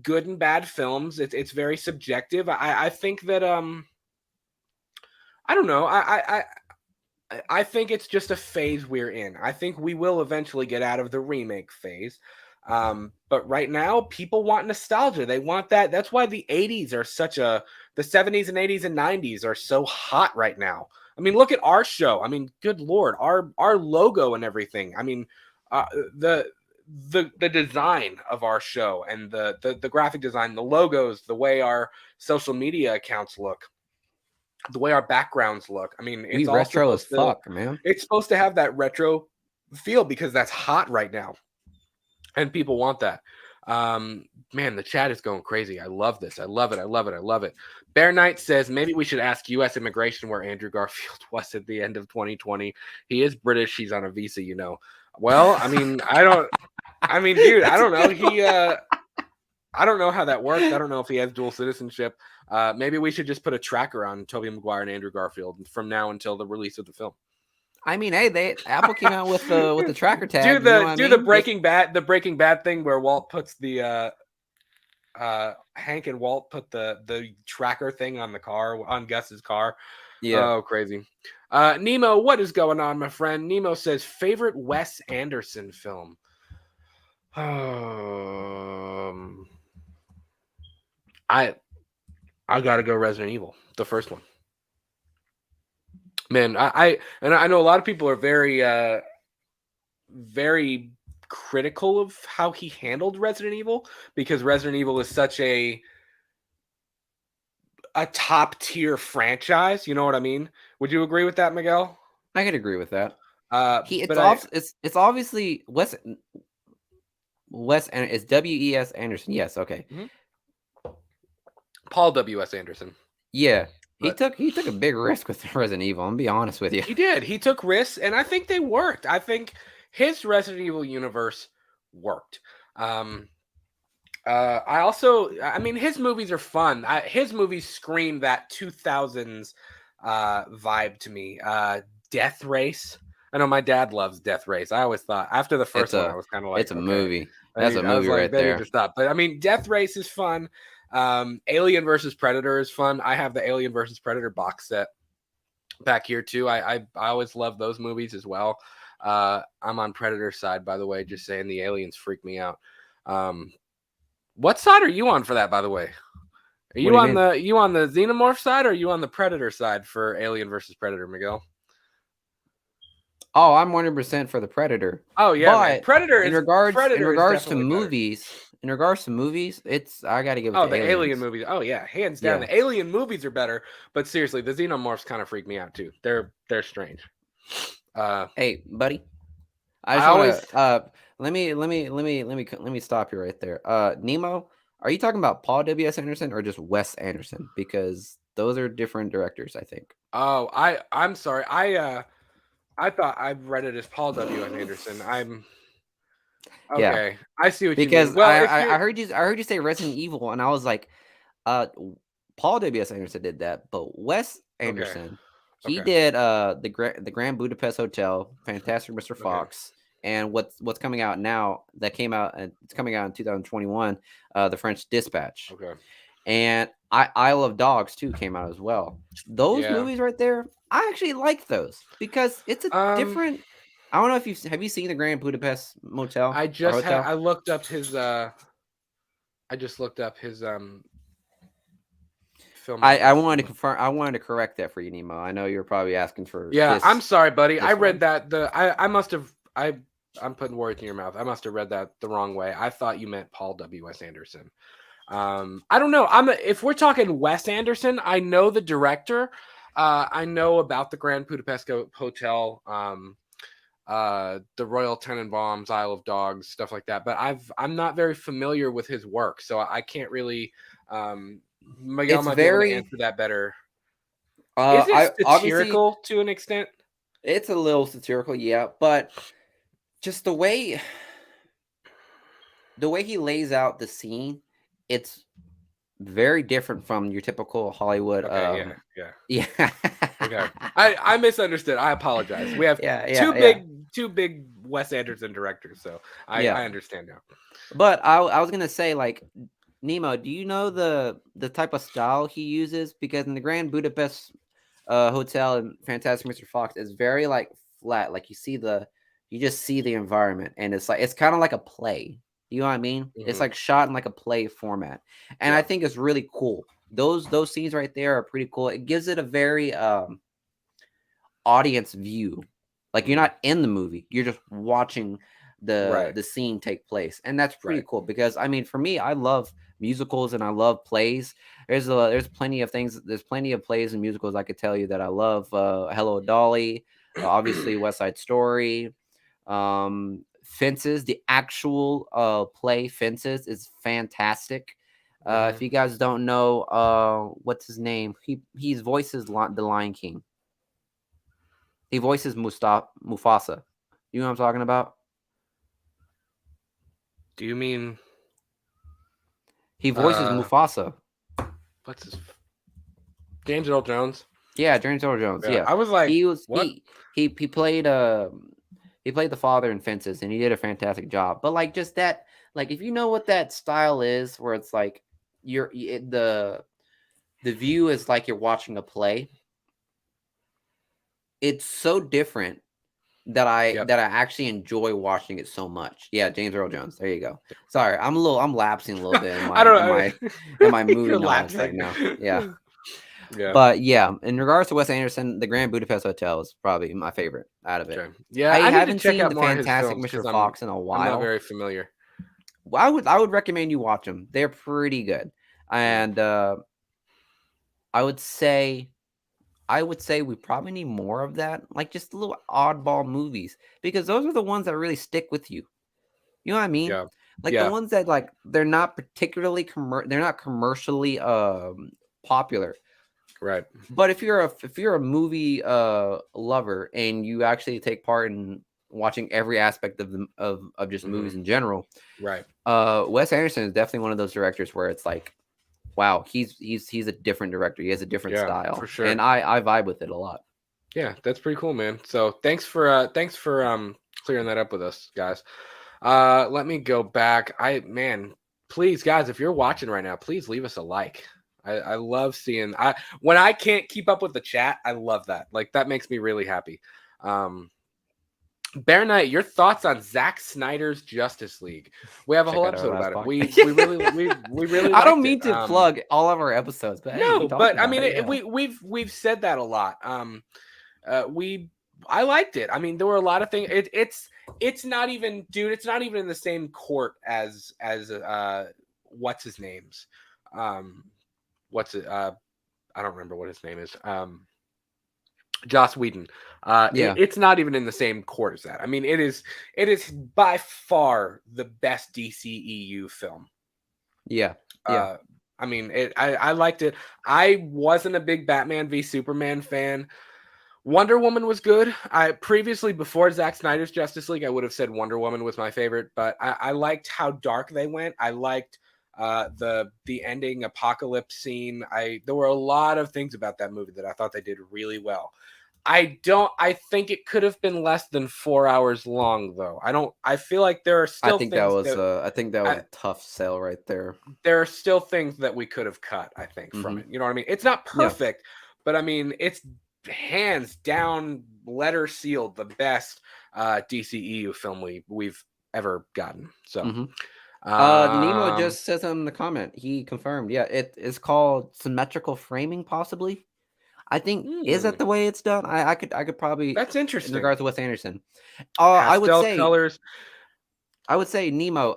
good and bad films. It's very subjective. I think that I don't know. I think it's just a phase we're in. I think we will eventually get out of the remake phase. But right now, people want nostalgia. They want that. That's why the 80s are the 70s and 80s and 90s are so hot right now. I mean, look at our show. I mean, good Lord, our logo and everything. I mean, the design of our show and the graphic design, the logos, the way our social media accounts look, the way our backgrounds look. I mean, it's all retro as fuck, man. It's supposed to have that retro feel because that's hot right now. And people want that. Man, the chat is going crazy. I love this. I love it. Bear Knight says maybe we should ask U.S. immigration where Andrew Garfield was at the end of 2020. He is British. He's on a visa, Well, I mean, dude, I don't know. I don't know how that works. I don't know if he has dual citizenship. Maybe we should just put a tracker on Tobey Maguire and Andrew Garfield from now until the release of the film. I mean, hey, Apple came out with the tracker tag. The Breaking Bad thing where Walt puts the Hank and Walt put the tracker thing on the car, on Gus's car. Yeah. Oh, crazy. Nemo, what is going on, my friend? Nemo says favorite Wes Anderson film. I gotta go Resident Evil, the first one. Man, I know a lot of people are very, very critical of how he handled Resident Evil because Resident Evil is such a top tier franchise. You know what I mean? Would you agree with that, Miguel? I could agree with that. It's obviously Wes, and it's W.E.S. Anderson. Yes, okay. Mm-hmm. Paul W.S. Anderson. Yeah. He took a big risk with Resident Evil. I'm gonna be honest with you. He did. He took risks, and I think they worked. I think his Resident Evil universe worked. I mean, his movies are fun. His movies scream that 2000s vibe to me. Death Race. I know my dad loves Death Race. I always thought after the first one, I was kind of like, it's a movie. That's a movie right there. To stop. But I mean, Death Race is fun. Alien versus Predator is fun. I have the Alien versus Predator box set back here too. I always love those movies as well. I'm on Predator's side, by the way, just saying the aliens freak me out. What side are you on for that, by the way? Are you on the Xenomorph side or are you on the Predator side for Alien versus Predator, Miguel? Oh, I'm 100% for the Predator. Oh yeah, Predator. In regards to movies, it's I got to give it. Oh, the Alien movies. Oh yeah, hands down. Yeah. The Alien movies are better, but seriously, the Xenomorphs kind of freak me out too. They're strange. Hey, buddy. Let me stop you right there. Nemo, are you talking about Paul W.S. Anderson or just Wes Anderson? Because those are different directors, I think. Oh, I'm sorry. I thought I read it as Paul W.S. Anderson. I'm okay. Yeah. I see what you mean. Well, I heard you say Resident Evil, and I was like, Paul W.S. Anderson did that, but Wes Okay. Anderson, he Okay. did the Grand Budapest Hotel, Fantastic Mr. Okay. Fox, and what's coming out now that came out and it's coming out in 2021, The French Dispatch. Okay. And Isle of Dogs too came out as well. Those Yeah. movies right there, I actually like those because it's a Um, different. I don't know if have you seen the Grand Budapest Motel I or just had Hotel? I looked up his I filmography. wanted to confirm. I wanted to correct that for you, Nemo. I know you're probably asking for Yeah, I'm sorry, buddy. I this read one. that I must have I'm putting words in your mouth. I must have read that the wrong way. I thought you meant Paul W.S. Anderson. I don't know. If we're talking Wes Anderson, I know the director. I know about the Grand Budapest Hotel, the Royal Tenenbaums, Isle of Dogs, stuff like that. But I'm not very familiar with his work, so I can't really. Miguel It's might be able to very. answer that better. Is it I obviously satirical to an extent? it's a little satirical, yeah, but just the way he lays out the scene, it's very different from your typical Hollywood. Okay, yeah. Yeah. Okay. I misunderstood. I apologize. We have Yeah. two big Wes Anderson directors, so Yeah. I understand now. But I was gonna say, like, Nemo, do you know the type of style he uses? Because in the Grand Budapest Hotel and Fantastic Mr. Fox, it's very like flat. Like you just see the environment, and it's kind of like a play. You know what I mean? It's Mhm. like shot in like a play format, and I Yeah. think it's really cool. Those scenes right there are pretty cool. It gives it a very audience view. Like you're Mhm. not in the movie, you're just watching Right. the scene take place, and that's pretty Right. cool because I mean, for me, I love musicals and I love plays. There's plenty of things. There's plenty of plays and musicals I could tell you that I love. Hello Dolly, obviously West Side Story, Fences. The actual play Fences is fantastic. If Mhm. you guys don't know, what's his name? He's voices the Lion King. He voices Mufasa. You know what I'm talking about? Do you mean He voices uh Mufasa. what's his James Earl Jones? Yeah, James Earl Jones. Yeah. Yeah, I was like, he was what? he played he played the father in Fences, and he did a fantastic job. But like just that, like if you know what that style is, where it's like the view is like you're watching a play. It's so different Yep. that I actually enjoy watching it so much. Yeah, James Earl Jones. There you go. Sorry, I'm lapsing a little bit in I my don't know. in my movie You're knowledge right lapsing. now. Yeah. Yeah. But yeah, in regards to Wes Anderson, the Grand Budapest Hotel is probably my favorite out of it. Okay. Yeah, I I need to haven't check seen out the more of his Fantastic films Mr. because Fox in a I'm not while. very familiar. I would recommend you watch them. They're pretty good. And I would say we probably need more of that, like just little oddball movies, because those are the ones that really stick with you. You know what I mean? Yeah. Like the Yeah. ones that like they're not particularly they're not commercially popular. Right. But if you're a movie lover and you actually take part in watching every aspect of of just Mhm. movies in general, Right. Wes Anderson is definitely one of those directors where it's like, wow, he's a different director. He has a different Yeah, style, for sure. and I vibe with it a lot. Yeah, that's pretty cool, man. So thanks for clearing that up with us, guys. Let me go back. Please, guys, if you're watching right now, please leave us a like. I love seeing when I can't keep up with the chat, I love that. Like that makes me really happy. Bear Knight, your thoughts on Zack Snyder's Justice League? We have a Check whole out our episode last about it. podcast. We really I don't liked it. mean to plug all of our episodes, but hey, we No, talked but I about mean, it. Yeah. we've said that a lot. I liked it. I mean, there were a lot of things. It's not even, dude. It's not even in the same court as what's his name's. What's it? I don't remember what his name is. Joss Whedon. Yeah. It's not even in the same court as that. I mean, it is by far the best DCEU film. Yeah. I mean, I liked it. I wasn't a big Batman v Superman fan. Wonder Woman was good. I previously, before Zack Snyder's Justice League, I would have said Wonder Woman was my favorite, but I liked how dark they went. I liked The ending apocalypse scene. There were a lot of things about that movie that I thought they did really well. I think it could have been less than 4 hours long, though. I feel like there are still things I think that was a tough sell right there. There are still things that we could have cut, I think, from it. You know what I mean? It's not perfect, but I mean, it's hands down, letter sealed, the best DCEU film we've ever gotten. So, Nemo just says in the comment, he confirmed. Yeah, it is called symmetrical framing, possibly. I think is that the way it's done? I could probably. That's interesting. In regards to Wes Anderson, pastel colors. I would say Nemo.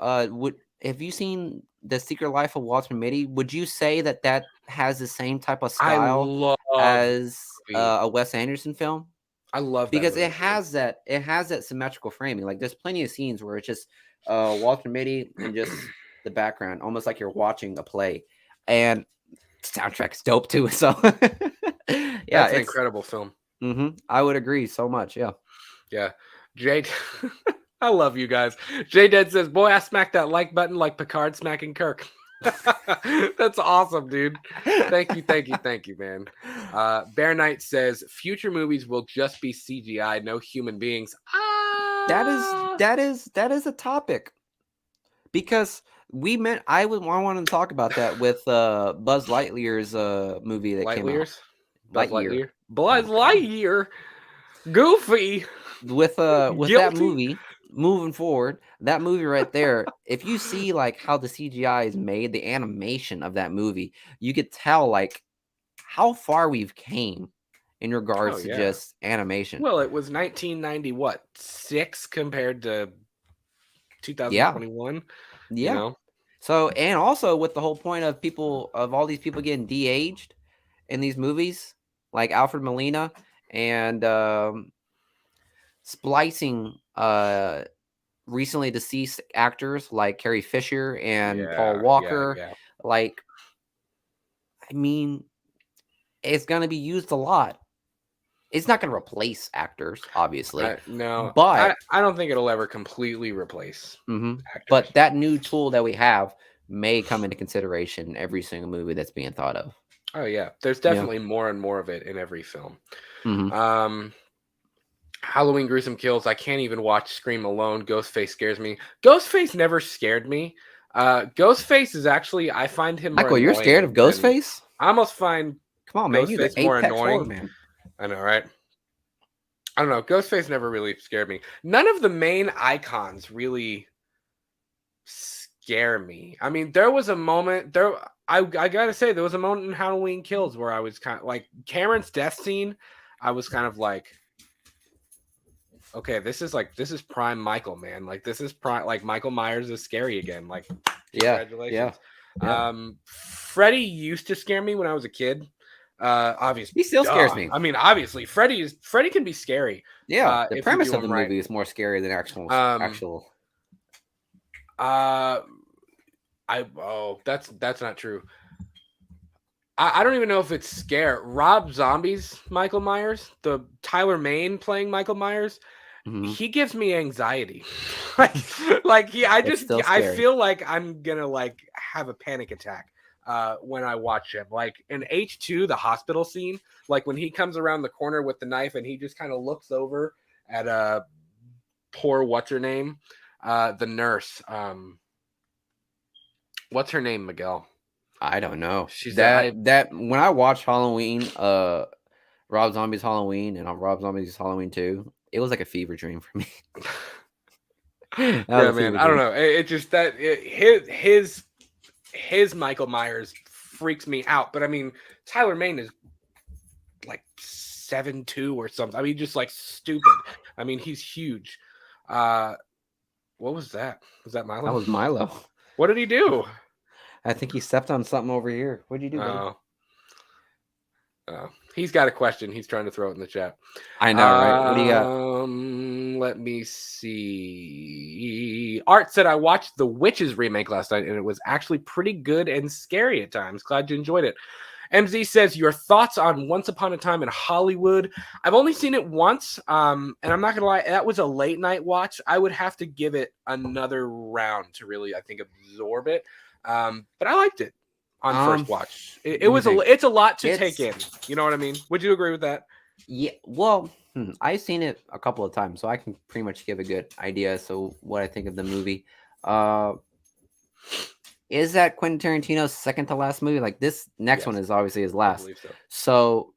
Have you seen The Secret Life of Walter Mitty? Would you say that that has the same type of style as a Wes Anderson film? I love that because movie. it has that symmetrical framing. Like there's plenty of scenes where it's just Walter Mitty and just the background, almost like you're watching a play. And soundtrack's dope too. So yeah, that's an incredible film. I would agree so much. Yeah. Jade, I love you guys. J Dead says, "Boy, I smacked that like button like Picard smacking Kirk." That's awesome, dude. Thank you, man. Bear Knight says, "Future movies will just be CGI, no human beings." That is a topic, because I wanted to talk about that with Buzz Lightyear's movie that came out. Buzz Lightyear. Goofy. With that movie, moving forward, that movie right there, if you see like how the CGI is made, the animation of that movie, you could tell like how far we've came in regards to just animation. Well, it was 1996 compared to 2021. Yeah. You know? So, and also with the whole point of all these people getting de-aged in these movies, like Alfred Molina and splicing recently deceased actors like Carrie Fisher and Paul Walker. Like, I mean, it's going to be used a lot. It's not going to replace actors, obviously. No, but I don't think it'll ever completely replace actors. But that new tool that we have may come into consideration in every single movie that's being thought of. Oh yeah, there's definitely more and more of it in every film. Halloween Gruesome Kills. I can't even watch Scream alone. Ghostface scares me. Ghostface never scared me. Ghostface is actually, I find him. Michael, you're scared of Ghostface? I almost find. Come on, man. You're the more annoying man. I know, right? I don't know. Ghostface never really scared me. None of the main icons really scare me. I mean, there was a moment there. I gotta say, there was a moment in Halloween Kills where I was kind of like Cameron's death scene. I was kind of like, okay, this is prime Michael, man. Like this is prime. Like Michael Myers is scary again. Like, congratulations. Yeah. Freddy used to scare me when I was a kid. Obviously he still scares me. I mean, obviously Freddy can be scary. Yeah, the premise of the movie is more scary than actual that's not true. I don't even know if it's scare. Rob Zombie's Michael Myers, the Tyler Mane playing Michael Myers, he gives me anxiety. I feel like I'm gonna like have a panic attack when I watch him. Like in H2, the hospital scene, like when he comes around the corner with the knife and he just kind of looks over at poor what's her name, the nurse. What's her name, Miguel? I don't know. She's that when I watched Halloween, Rob Zombie's Halloween and Rob Zombie's Halloween 2, it was like a fever dream for me. Yeah, man. I don't know. It just his Michael Myers freaks me out. But I mean, Tyler Mane is like 7'2" or something. I mean, just like stupid. I mean, he's huge. What was that? Was that Milo? That was Milo. What did he do? I think he stepped on something over here. What did you do, buddy? Oh, he's got a question. He's trying to throw it in the chat. I know, right? What do you got? Let me see. Art said, I watched the Witches remake last night, and it was actually pretty good and scary at times. Glad you enjoyed it. MZ says, your thoughts on Once Upon a Time in Hollywood. I've only seen it once, and I'm not going to lie, that was a late night watch. I would have to give it another round to really, I think, absorb it. But I liked it on first Um, watch. let me think. It's a lot to take It's in. You know what I mean? Would you agree with that? Yeah, well, I've seen it a couple of times, so I can pretty much give a good idea. So what I think of the movie. Uh, is that Quentin Tarantino's second to last movie? Like this next one Yes, is obviously his I last. believe so. So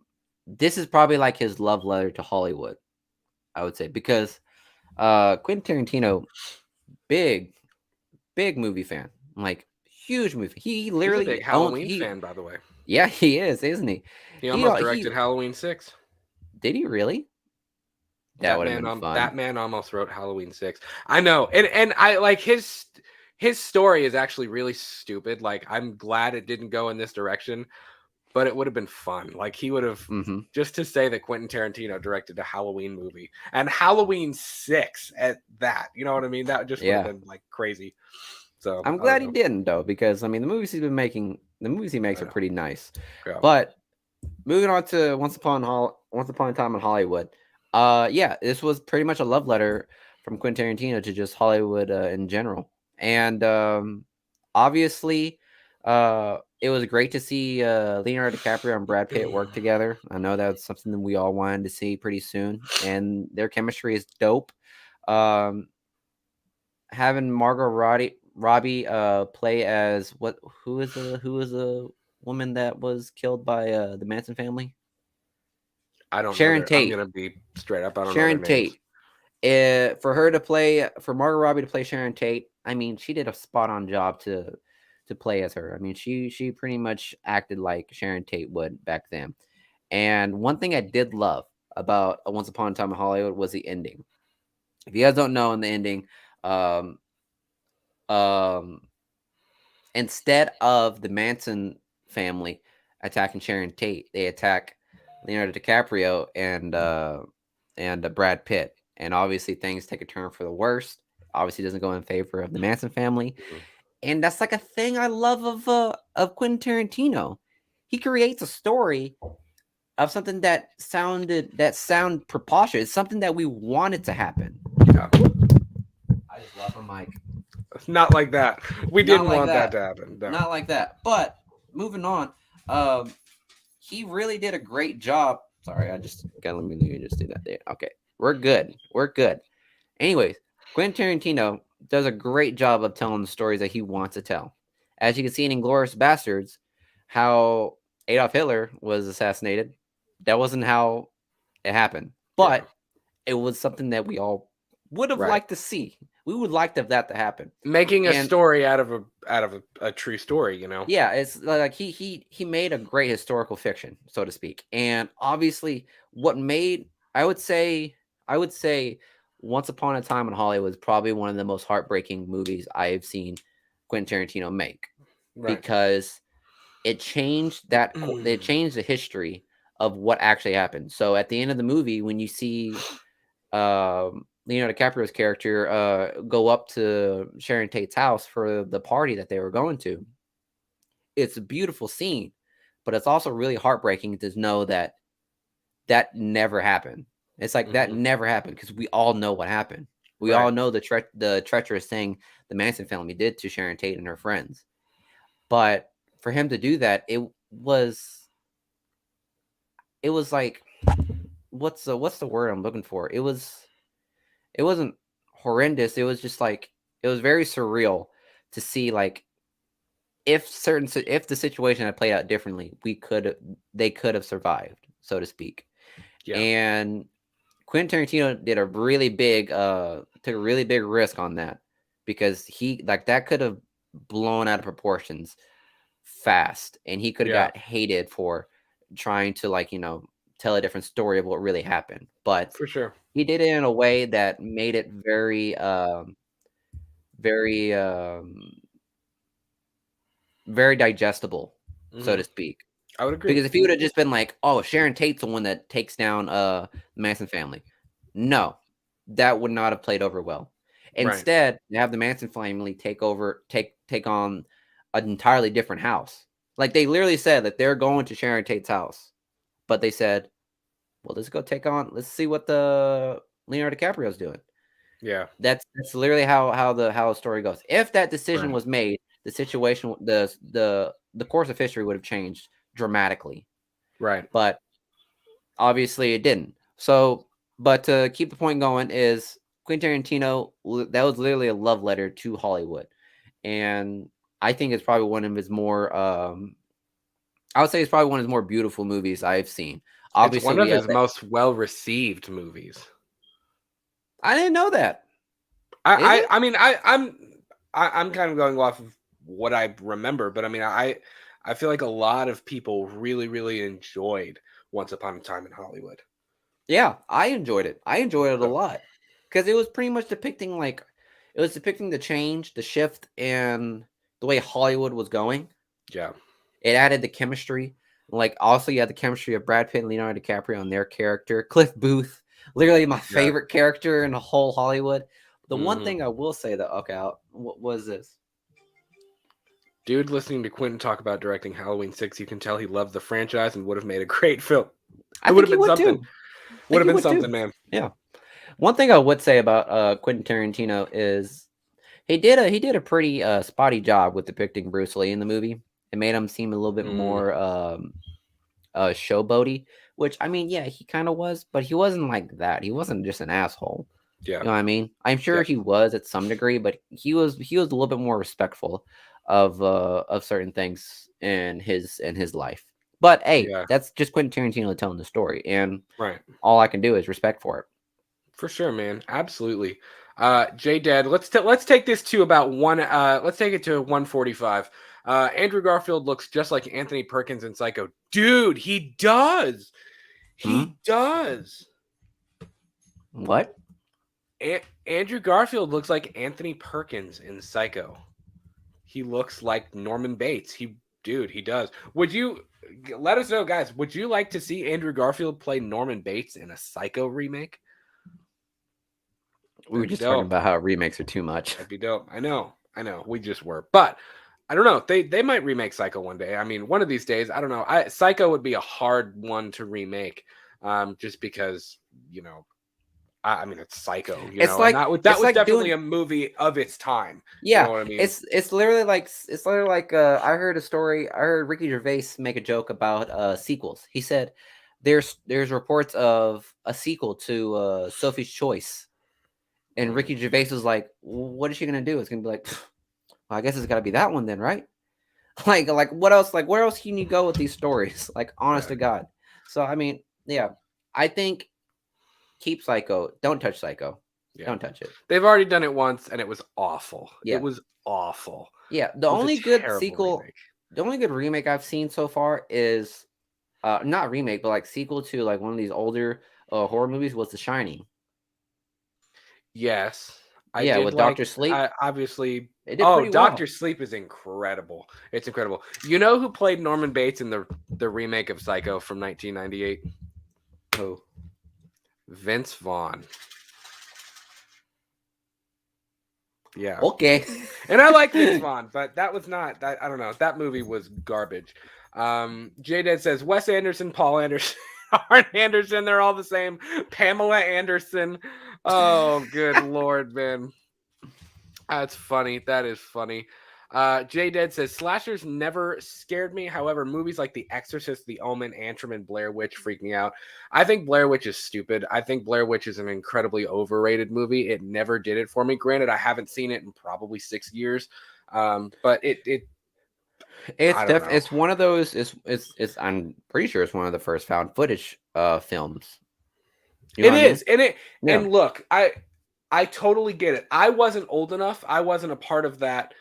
this is probably like his love letter to Hollywood, I would say, because Quentin Tarantino, big, big movie fan, like huge movie. He He's a literally big owns Halloween he. fan, by the way. Yeah, he is, isn't he? He He almost he directed Halloween 6. did he really? That would have been That fun. man almost wrote Halloween 6. I know. And I like his story is actually really stupid. Like I'm glad it didn't go in this direction, but it would have been fun. Like he would have Hmm. just to say that Quentin Tarantino directed a Halloween movie and Halloween 6 at that. You know what I mean? That just would have Yeah. been like crazy. So I'm I don't glad he know. didn't though, because I mean the movies he's been making, the movies he makes I are know. pretty nice. Yeah. But moving on to Once Upon a Time in Hollywood. Yeah, this was pretty much a love letter from Quentin Tarantino to just Hollywood in general. And obviously it was great to see Leonardo DiCaprio and Brad Pitt work together. I know that's something that we all wanted to see pretty soon, and their chemistry is dope. Um, having Robbie play as who is the woman that was killed by the Manson family? I don't know Sharon their I'm Tate. gonna be straight up. I don't know their Sharon names. Tate. For Margot Robbie to play Sharon Tate, I mean, she did a spot on job to play as her. I mean, she pretty much acted like Sharon Tate would back then. And one thing I did love about Once Upon a Time in Hollywood was the ending. If you guys don't know, in the ending, um, um, instead of the Manson family attacking Sharon Tate, they attack Leonardo DiCaprio and Brad Pitt, and obviously things take a turn for the worst. Obviously, doesn't go in favor of the Manson family, Mhm. and that's like a thing I love of Quentin Tarantino. He creates a story of something that sound preposterous, something that we wanted to happen. Yeah. I just love him, Mike. Not like that. We Not didn't like want that that. to happen. No. Not like that. But moving on, um, he really did a great job. Sorry, I just got let me just do that there. Okay, we're good. We're good. Anyways, Quentin Tarantino does a great job of telling the stories that he wants to tell. As you can see in Inglourious Bastards, how Adolf Hitler was assassinated. That wasn't how it happened, Yeah. but it was something that we all would have Right. liked to see. We would like that to happen. Making a And story out of a true story, you know. yeah, it's like he made a great historical fiction, so to speak. And obviously, what made I would say Once Upon a Time in Hollywood is probably one of the most heartbreaking movies I have seen Quentin Tarantino make, Right. because it changed the history of what actually happened. So at the end of the movie, when you see Leonardo DiCaprio's character go up to Sharon Tate's house for the party that they were going to, it's a beautiful scene, but it's also really heartbreaking to know that that never happened. It's like that never happened, because we all know what happened. We all Right. know the treacherous thing the Manson family did to Sharon Tate and her friends. But for him to do that, it was like, what's the word I'm looking for? It wasn't horrendous. It was just like, it was very surreal to see, like, if the situation had played out differently, they could have survived, so to speak. Yeah. And Quentin Tarantino did a really big took a really big risk on that, because he like that could have blown out of proportions fast, and he could have Yeah. got hated for trying to, like, tell a different story of what really happened. But For sure. he did it in a way that made it very very digestible, so to speak. I would agree. Because if he would have just been like, "Oh, Sharon Tate's the one that takes down the Manson family," no, that would not have played over well. Right. Instead, you have the Manson family take on an entirely different house. Like, they literally said that they're going to Sharon Tate's house, but they said, "Well, let's see what the Leonardo DiCaprio's doing." Yeah. That's literally how the story goes. If that decision Right. was made, the situation, the course of history would have changed dramatically. Right. But obviously it didn't. So, but to keep the point going is Quentin Tarantino, that was literally a love letter to Hollywood. And I think it's probably one of his more, I would say it's probably one of his more beautiful movies I've seen. Obviously, it's one of his most well-received movies. I didn't know that. I mean, I'm kind of going off of what I remember, but I mean, I feel like a lot of people really, really enjoyed Once Upon a Time in Hollywood. Yeah, I enjoyed it. I enjoyed it a lot because it was pretty much depicting the change, the shift, and the way Hollywood was going. Yeah, it added the chemistry. Like also, you had the chemistry of Brad Pitt and Leonardo DiCaprio and their character, Cliff Booth, literally my favorite character in the whole Hollywood. The one thing I will say that what was this? Dude, listening to Quentin talk about directing Halloween 6, you can tell he loved the franchise and would have made a great film. It would have been something. Would have been something, man. Yeah. One thing I would say about Quentin Tarantino is he did a pretty spotty job with depicting Bruce Lee in the movie. It made him seem a little bit more showboaty, which I mean, yeah, he kind of was, but he wasn't like that. He wasn't just an asshole. Yeah. You know what I mean? I'm sure he was at some degree, but he was a little bit more respectful of certain things in his life. But hey, that's just Quentin Tarantino telling the story, and all I can do is respect for it. For sure, man. Absolutely. J-Dad, let's take this to about let's take it to 145. Andrew Garfield looks just like Anthony Perkins in Psycho. Dude, he does. He does. What? Andrew Garfield looks like Anthony Perkins in Psycho. He looks like Norman Bates. He does. Would you let us know, guys? Would you like to see Andrew Garfield play Norman Bates in a Psycho remake? We were just talking about how remakes are too much. That'd be dope. I know. We just were. But I don't know. They might remake Psycho one day. I mean, one of these days, I don't know. Psycho would be a hard one to remake, just because, you know, I mean, it's Psycho. You know, like, that was definitely a movie of its time. Yeah, you know what I mean? It's literally like I heard a story. I heard Ricky Gervais make a joke about sequels. He said there's reports of a sequel to Sophie's Choice. And Ricky Gervais was like, "What is she gonna do? It's gonna be like, well, I guess it's gotta be that one then, right? Like what else? Like where else can you go with these stories? Like honest to God." So I mean, yeah, I think keep Psycho. Don't touch Psycho. Yeah. Don't touch it. They've already done it once, and it was awful. Yeah. It was awful. Yeah, the only good sequel, remake. The only good remake I've seen so far is, not remake, but like sequel to like one of these older horror movies was The Shining. Yes. With Dr. Sleep. Obviously. Dr. Sleep is incredible. It's incredible. You know who played Norman Bates in the remake of Psycho from 1998? Who? Vince Vaughn. Yeah. Okay. And I like Vince Vaughn, but that was not that. I don't know. That movie was garbage. J-Dad says Wes Anderson, Paul Anderson, Arn Anderson. They're all the same. Pamela Anderson. Oh, good Lord, man. That's funny. That is funny. J-Dead says slashers never scared me. However, movies like The Exorcist, The Omen, Antrim, and Blair Witch freak me out. I think Blair Witch is stupid. I think Blair Witch is an incredibly overrated movie. It never did it for me. Granted, I haven't seen it in probably 6 years. But it's one of those. It's I'm pretty sure it's one of the first found footage films. You know it is, I mean? And look, I totally get it. I wasn't old enough. I wasn't a part of that.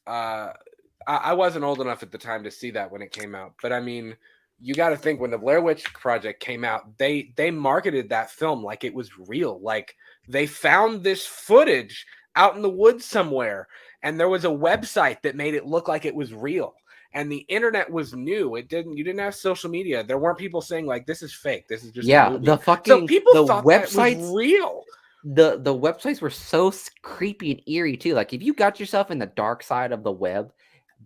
I wasn't old enough at the time to see that when it came out. But I mean, you got to think when the Blair Witch Project came out, they marketed that film like it was real. Like they found this footage out in the woods somewhere, and there was a website that made it look like it was real. And the internet was new. You didn't have social media. There weren't people saying like, this is fake. This is just a movie. So people thought websites that was real. The websites were so creepy and eerie too. Like if you got yourself in the dark side of the web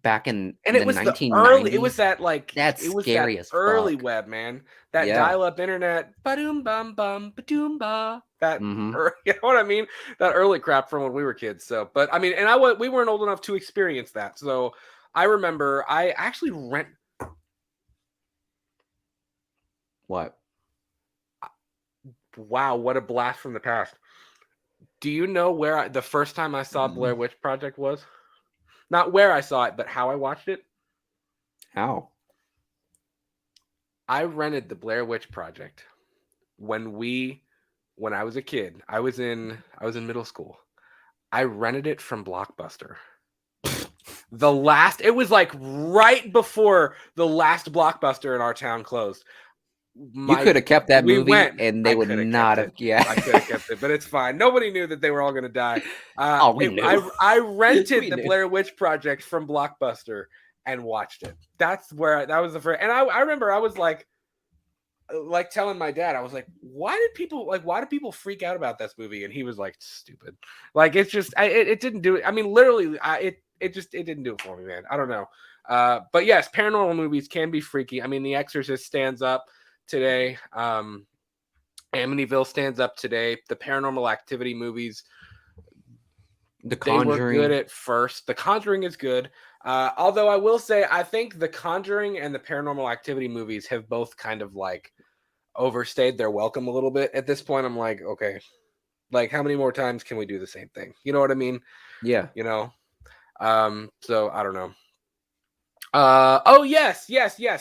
back in the 1990s, it was that like that's scary as early fuck. web, man. That dial-up internet. Ba-doom bum bum ba-doom ba. that, Mm-hmm. you know what I mean? That early crap from when we were kids. So, but I mean, and we weren't old enough to experience that. So I remember I actually What? wow, what a blast from the past. Do you know where the first time I saw Blair Witch Project was? Not where I saw it, but how I watched it. How? I rented the Blair Witch Project when I was a kid. I was in middle school. I rented it from Blockbuster. It was like right before the last Blockbuster in our town closed. You could have kept that movie and they would not have. Yeah, I could have kept it, but it's fine. Nobody knew that they were all going to die. We knew. I rented the Blair Witch Project from Blockbuster and watched it. That was the first. And I remember I was like telling my dad, I was like, why do people freak out about this movie? And he was like, stupid. Like, it's just, it didn't do it. I mean, literally, it didn't do it for me, man. I don't know. But yes, paranormal movies can be freaky. I mean, The Exorcist stands up today. Amityville stands up today. The Paranormal Activity movies, The Conjuring, they were good at first. The Conjuring is good. Although I will say, I think The Conjuring and the Paranormal Activity movies have both kind of like overstayed their welcome a little bit. At this point, I'm like, okay, like how many more times can we do the same thing? You know what I mean? Yeah. You know? So I don't know. Oh yes.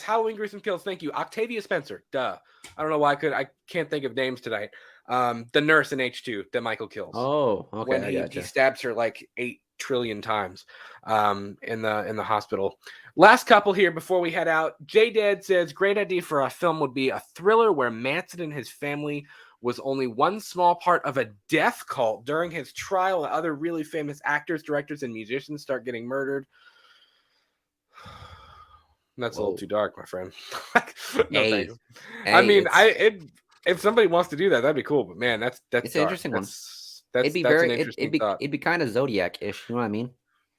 Halloween Gruesome Kills. Thank you. Octavia Spencer. Duh. I don't know why I can't think of names tonight. The nurse in H2 that Michael kills. Oh, okay. When he stabs her like 8 trillion times in the hospital. Last couple here before we head out. J-Dad says, great idea for a film would be a thriller where Manson and his family was only one small part of a death cult during his trial, and other really famous actors, directors, and musicians start getting murdered. That's a little too dark, my friend. No, thanks. I mean, if somebody wants to do that, that'd be cool. But man, that's it's an interesting one. It'd be kind of Zodiac-ish. You know what I mean?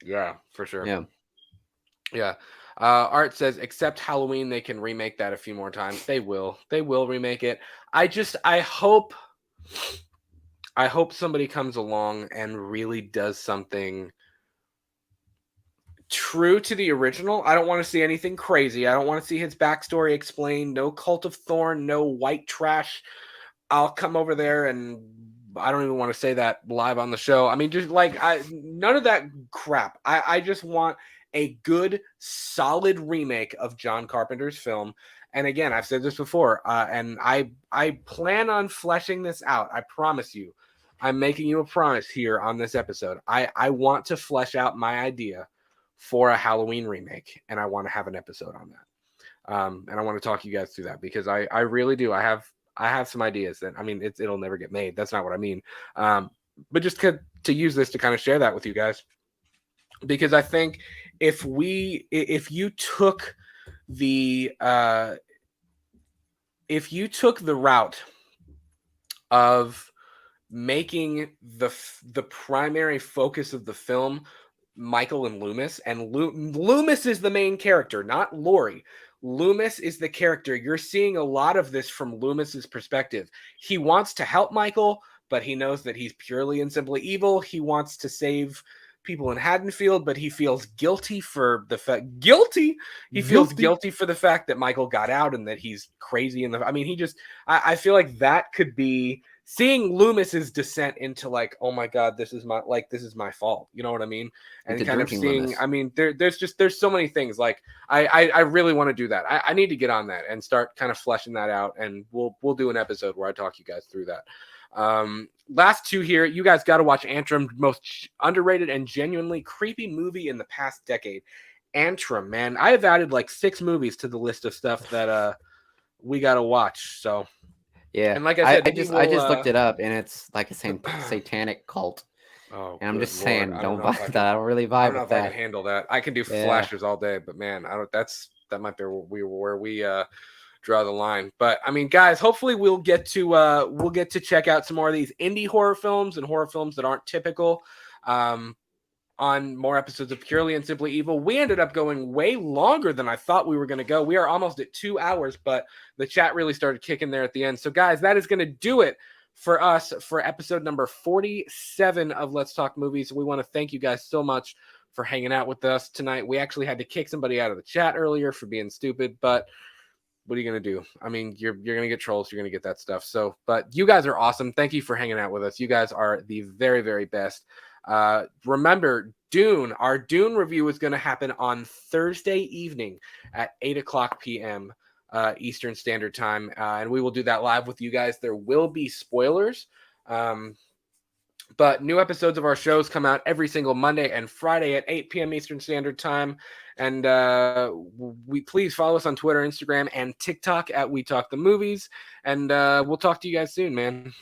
Yeah, for sure. Yeah. Art says, except Halloween, they can remake that a few more times. They will remake it. I hope somebody comes along and really does something true to the original. I don't want to see anything crazy. I don't want to see his backstory explained. No Cult of Thorn, no white trash. I'll come over there and I don't even want to say that live on the show. I mean, just like none of that crap. I just want a good, solid remake of John Carpenter's film. And again, I've said this before, and I plan on fleshing this out. I promise you. I'm making you a promise here on this episode. I want to flesh out my idea for a Halloween remake, and I want to have an episode on that. And I want to talk you guys through that because I really do. I have some ideas that, I mean, it'll never get made. That's not what I mean. But just to use this to kind of share that with you guys, because I think if you took the route of making the primary focus of the film Michael and Loomis, and Loomis is the main character, not Laurie. Loomis is the character. You're seeing a lot of this from Loomis's perspective. He wants to help Michael, but he knows that he's purely and simply evil. He wants to save people in Haddonfield, but he feels guilty for the fact feels guilty for the fact that Michael got out and that he's crazy. I feel like that could be seeing Loomis's descent into like, oh my God, this is my fault. You know what I mean? And kind of seeing, Loomis. I mean, there's so many things. Like I really want to do that. I need to get on that and start kind of fleshing that out. And we'll do an episode where I talk you guys through that. Last two here, you guys got to watch Antrim, most underrated and genuinely creepy movie in the past decade. Antrim, man, I have added like 6 movies to the list of stuff that we got to watch. So yeah, and like I said, I just looked it up, and it's like a satanic cult. Oh, and I'm just saying, don't vibe that. I don't really vibe with that. I can handle that. I can do flashes all day, but man, that might be where we draw the line. But I mean, guys, hopefully we'll get to check out some more of these indie horror films and horror films that aren't typical on more episodes of Purely and Simply Evil. We ended up going way longer than I thought we were going to go. We are almost at 2 hours, but the chat really started kicking there at the end. So guys, that is going to do it for us for episode number 47 of Let's Talk Movies. We want to thank you guys so much for hanging out with us tonight. We actually had to kick somebody out of the chat earlier for being stupid, but what are you going to do? I mean, you're going to get trolls. You're going to get that stuff. So, but you guys are awesome. Thank you for hanging out with us. You guys are the very, very best. Remember, Dune, our Dune review is going to happen on Thursday evening at 8:00 p.m. Eastern Standard Time. And we will do that live with you guys. There will be spoilers. But new episodes of our shows come out every single Monday and Friday at 8 p.m. Eastern Standard Time. And we please follow us on Twitter, Instagram, and TikTok at We Talk the Movies. And we'll talk to you guys soon, man.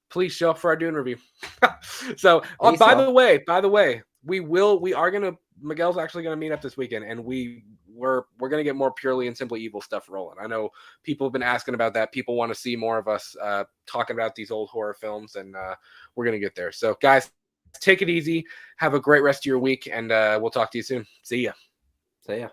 Please show up for our Dune review. So, by the way, Miguel's actually gonna meet up this weekend, and we're gonna get more Purely and Simply Evil stuff rolling. I know people have been asking about that. People want to see more of us talking about these old horror films, and we're gonna get there. So, guys, take it easy. Have a great rest of your week, and we'll talk to you soon. See ya. See ya.